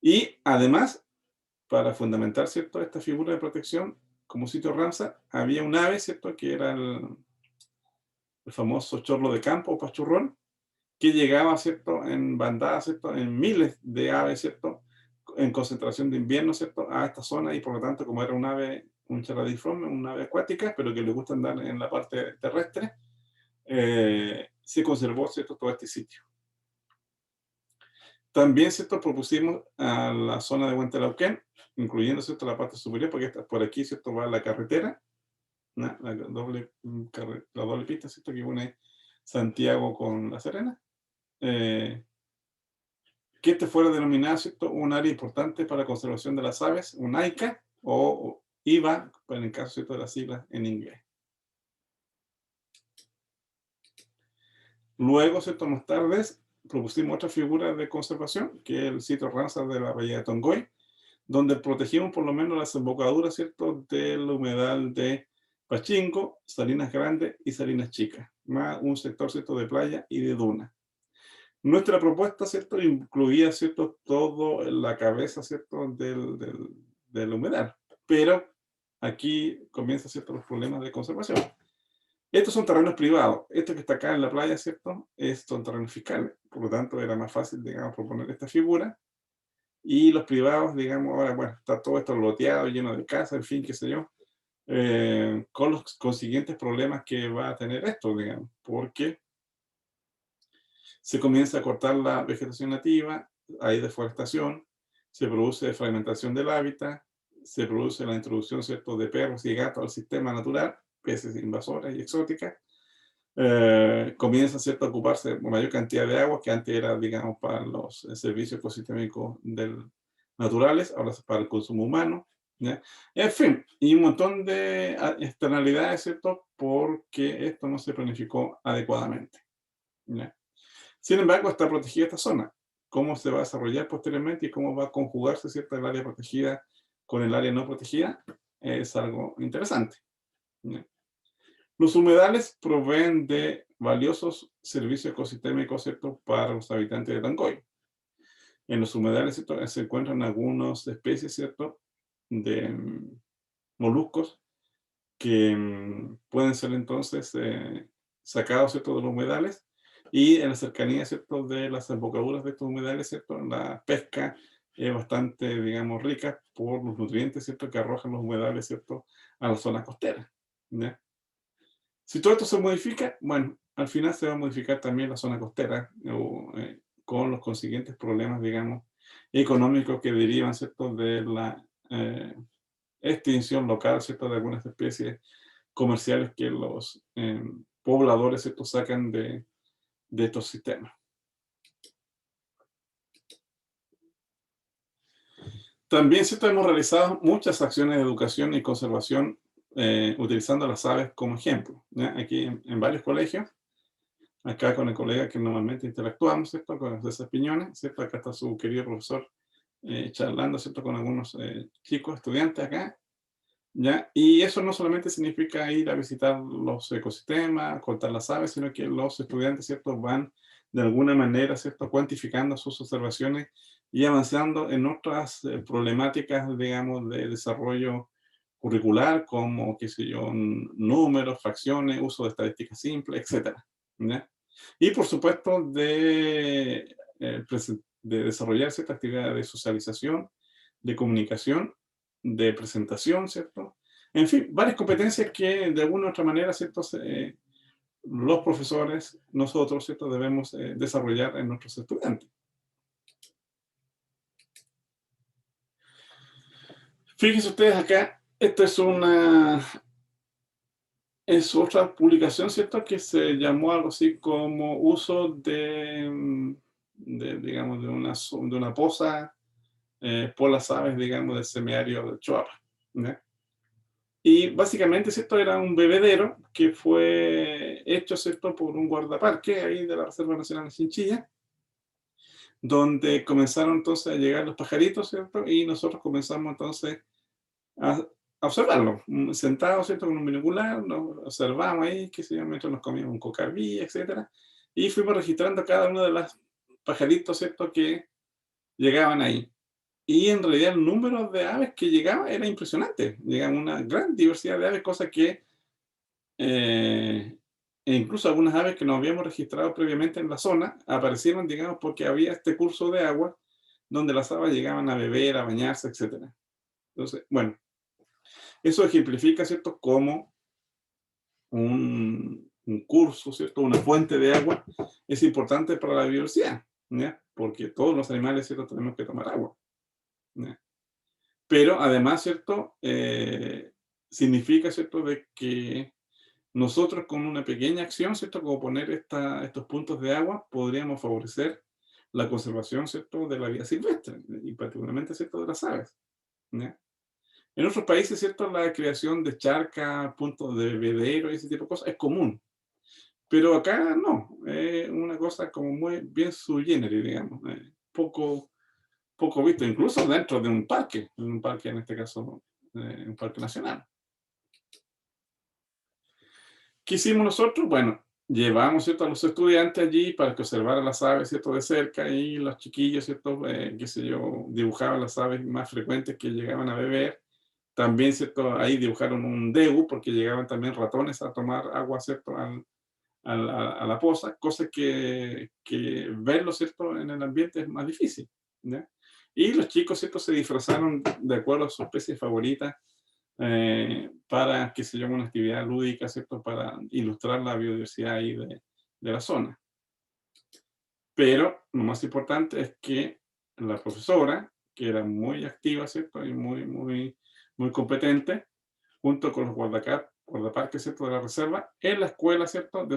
Y además, para fundamentar, ¿cierto? Esta figura de protección como sitio Ramsar, había un ave, ¿cierto? Que era el famoso chorlo de campo o pachurrón, que llegaba, ¿cierto? En bandadas, ¿cierto? En miles de aves, ¿cierto? En concentración de invierno, ¿cierto? A esta zona, y por lo tanto, como era un ave, un charadiforme, un ave acuática, pero que le gusta andar en la parte terrestre, se conservó, ¿cierto? Todo este sitio. También, ¿cierto? Propusimos a la zona de Huentelauquén, incluyendo, ¿cierto? La parte superior, porque por aquí, ¿cierto? Va la carretera, ¿no? La doble pista, ¿cierto? Que une Santiago con La Serena. Que este fuera denominado, ¿cierto? Un área importante para la conservación de las aves, un AICA o IVA, en el caso, ¿cierto? De las siglas en inglés. Luego, ¿cierto? Más tarde propusimos otra figura de conservación, que es el sitio Ramsar de la Bahía de Tongoy, donde protegimos por lo menos las embocaduras, ¿cierto? Del humedal de Pachingo, Salinas Grandes y Salinas Chicas, más un sector, ¿cierto? De playa y de duna. Nuestra propuesta, ¿cierto? Incluía, ¿cierto? Todo la cabeza, ¿cierto? Del humedal. Pero aquí comienzan, ¿cierto? Los problemas de conservación. Estos son terrenos privados. Esto que está acá en la playa, ¿cierto? Son terrenos fiscales. Por lo tanto, era más fácil, digamos, proponer esta figura. Y los privados, digamos, ahora, bueno, está todo esto loteado, lleno de casas, en fin, qué sé yo. Con los consiguientes problemas que va a tener esto, digamos. Porque se comienza a cortar la vegetación nativa, hay deforestación, se produce fragmentación del hábitat, se produce la introducción, ¿cierto?, de perros y gatos al sistema natural, especies invasoras y exóticas, comienza, ¿cierto?, a ocuparse mayor cantidad de agua que antes era, digamos, para los servicios ecosistémicos naturales, ahora es para el consumo humano, ¿ya? En fin, y un montón de externalidades, ¿cierto?, porque esto no se planificó adecuadamente, ¿ya? Sin embargo, está protegida esta zona. ¿Cómo se va a desarrollar posteriormente y cómo va a conjugarse, ¿cierto?, el área protegida con el área no protegida? Es algo interesante, ¿ya? Los humedales proveen de valiosos servicios ecosistémicos, ¿cierto?, para los habitantes de Tongoy. En los humedales, ¿cierto?, se encuentran algunas especies, ¿cierto?, de moluscos que pueden ser entonces sacados, ¿cierto?, de los humedales, y en la cercanía, ¿cierto?, de las embocaduras de estos humedales, ¿cierto?, la pesca es bastante, digamos, rica por los nutrientes, ¿cierto?, que arrojan los humedales, ¿cierto?, a la zona costera, ¿ya? Si todo esto se modifica, bueno, al final se va a modificar también la zona costera, con los consiguientes problemas, digamos, económicos que derivan, ¿cierto?, de la extinción local, ¿cierto?, de algunas especies comerciales que los pobladores, ¿cierto?, sacan de estos sistemas. También, ¿cierto?, hemos realizado muchas acciones de educación y conservación utilizando las aves como ejemplo, ¿ya? Aquí en varios colegios, acá con el colega que normalmente interactuamos, ¿cierto?, con César Piñones, ¿cierto? Acá está su querido profesor charlando, ¿cierto?, con algunos chicos, estudiantes acá, ¿ya? Y eso no solamente significa ir a visitar los ecosistemas, contar las aves, sino que los estudiantes, ¿cierto?, van de alguna manera, ¿cierto?, cuantificando sus observaciones y avanzando en otras problemáticas, digamos, de desarrollo curricular, como, qué sé yo, números, fracciones, uso de estadísticas simples, etcétera, ¿ya? Y por supuesto de desarrollar cierta actividad de socialización, de comunicación, de presentación, ¿cierto? En fin, varias competencias que de alguna u otra manera, ¿cierto?, los profesores, nosotros, ¿cierto?, debemos desarrollar en nuestros estudiantes. Fíjense ustedes acá, esta es otra publicación, ¿cierto?, que se llamó algo así como uso digamos, de una poza por las aves, digamos, del semiario de Choapa, ¿ya? Y básicamente, ¿cierto?, era un bebedero que fue hecho, ¿cierto?, por un guardaparque ahí de la Reserva Nacional de Chinchilla, donde comenzaron entonces a llegar los pajaritos, ¿cierto? Y nosotros comenzamos entonces a observarlo, sentados, ¿cierto?, con un binocular, nos observamos ahí, qué sé yo, mientras nos comíamos un cocaví, etcétera, y fuimos registrando cada uno de los pajaritos, ¿cierto?, que llegaban ahí. Y en realidad el número de aves que llegaba era impresionante, llegaba una gran diversidad de aves, cosa que e incluso algunas aves que no habíamos registrado previamente en la zona aparecieron, digamos, porque había este curso de agua donde las aves llegaban a beber, a bañarse, etcétera. Entonces, bueno, eso ejemplifica, ¿cierto?, cómo un curso, ¿cierto?, una fuente de agua es importante para la biodiversidad, ¿ya? Porque todos los animales, ¿cierto?, tenemos que tomar agua, ¿ya? Pero además, ¿cierto?, significa, ¿cierto?, de que nosotros con una pequeña acción, ¿cierto?, como poner estos puntos de agua, podríamos favorecer la conservación, ¿cierto?, de la vida silvestre, y particularmente, ¿cierto?, de las aves, ¿ya? En otros países, ¿cierto?, la creación de charcas, puntos de bebedero y ese tipo de cosas es común, pero acá no, es una cosa como muy bien sui generis, digamos, poco visto, incluso dentro de un parque, en este caso, un parque nacional. ¿Qué hicimos nosotros? Bueno, llevamos, ¿cierto?, a los estudiantes allí para que observaran las aves, ¿cierto?, de cerca, y los chiquillos, ¿cierto?, qué sé yo, dibujaban las aves más frecuentes que llegaban a beber. También, ¿cierto?, ahí dibujaron un degu, porque llegaban también ratones a tomar agua, ¿cierto?, a la poza, cosa que verlo, ¿cierto?, en el ambiente es más difícil, ¿ya? Y los chicos, ¿cierto?, se disfrazaron de acuerdo a su especie favorita, para, qué sé yo, una actividad lúdica, ¿cierto?, para ilustrar la biodiversidad ahí de la zona. Pero lo más importante es que la profesora, que era muy activa, ¿cierto?, y muy competente, junto con los guardaparques, ¿cierto?, de la reserva, en la escuela, ¿cierto?,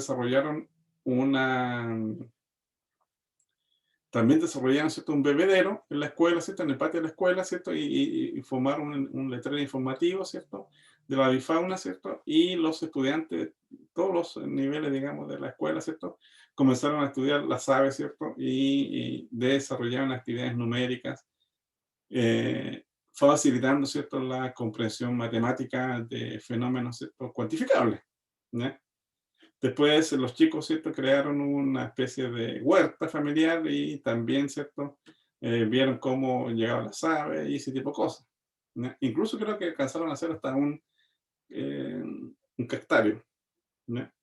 también desarrollaron, ¿cierto?, un bebedero en la escuela, ¿cierto?, en el patio de la escuela, ¿cierto?, y formaron un letrero informativo, ¿cierto?, de la avifauna, ¿cierto?, y los estudiantes, todos los niveles, digamos, de la escuela, ¿cierto?, comenzaron a estudiar las aves, ¿cierto?, y desarrollaron actividades numéricas, facilitando, ¿cierto?, la comprensión matemática de fenómenos, ¿cierto?, cuantificables, ¿ya? Después los chicos, ¿cierto?, crearon una especie de huerta familiar y también, ¿cierto?, vieron cómo llegaban las aves y ese tipo de cosas, ¿ya? Incluso creo que alcanzaron a hacer hasta un cactario, ¿ya?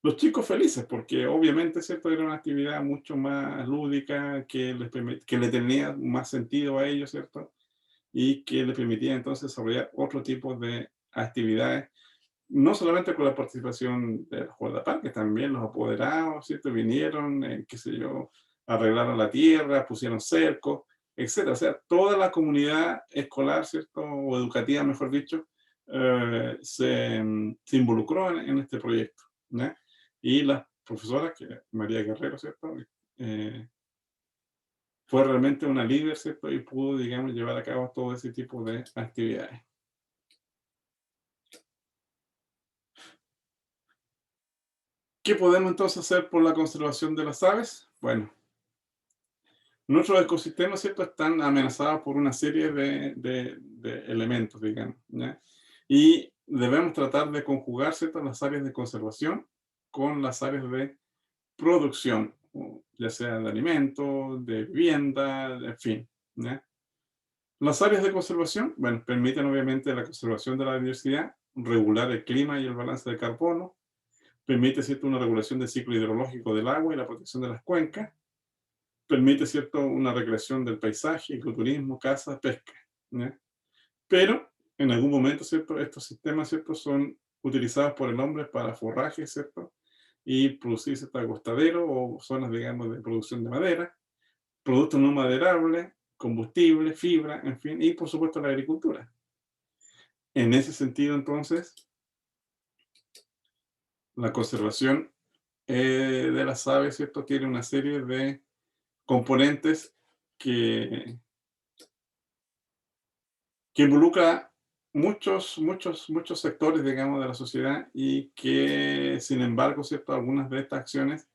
Los chicos felices, porque obviamente, ¿cierto?, era una actividad mucho más lúdica, que le tenía más sentido a ellos, ¿cierto?, y que les permitía entonces desarrollar otro tipo de actividades, no solamente con la participación de los guardaparques, también los apoderados, ¿cierto? Vinieron, qué sé yo, arreglaron la tierra, pusieron cercos, etcétera. O sea, toda la comunidad escolar, ¿cierto?, o educativa, mejor dicho, se involucró en este proyecto, ¿ya? Y la profesora, que María Guerrero, ¿cierto?, eh, fue realmente una líder, ¿cierto?, y pudo, digamos, llevar a cabo todo ese tipo de actividades. ¿Qué podemos entonces hacer por la conservación de las aves? Bueno, nuestros ecosistemas, ¿cierto?, están amenazados por una serie de elementos, digamos, ¿ya? Y debemos tratar de conjugar, ¿cierto?, las áreas de conservación con las áreas de producción, ya sea de alimentos, de vivienda, en fin, ¿ya? Las áreas de conservación, bueno, permiten obviamente la conservación de la diversidad, regular el clima y el balance de carbono, permite, ¿cierto?, una regulación del ciclo hidrológico del agua y la protección de las cuencas, permite, ¿cierto?, una recreación del paisaje, ecoturismo, caza, pesca, ¿ya? Pero en algún momento, ¿cierto?, estos sistemas, ¿cierto?, son utilizados por el hombre para forraje, ¿cierto?, y producir cierto agostadero o zonas, digamos, de producción de madera, productos no maderables, combustible, fibra, en fin, y por supuesto la agricultura. En ese sentido, entonces, la conservación de las aves, ¿cierto? Tiene una serie de componentes que involucra muchos sectores, digamos, de la sociedad y que, sin embargo, ¿cierto? Algunas de estas acciones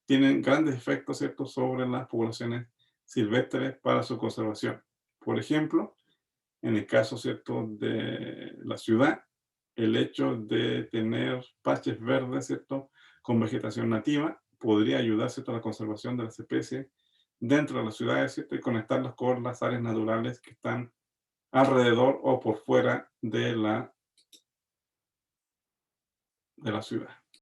tienen grandes efectos, ¿cierto? Sobre las poblaciones silvestres para su conservación. Por ejemplo, en el caso, ¿cierto? De la ciudad, el hecho de tener parches verdes, ¿cierto? Con vegetación nativa podría ayudar, ¿cierto? A la conservación de las especies dentro de las ciudades, ¿cierto? Y conectarlas con las áreas naturales que están alrededor o por fuera de la ciudad.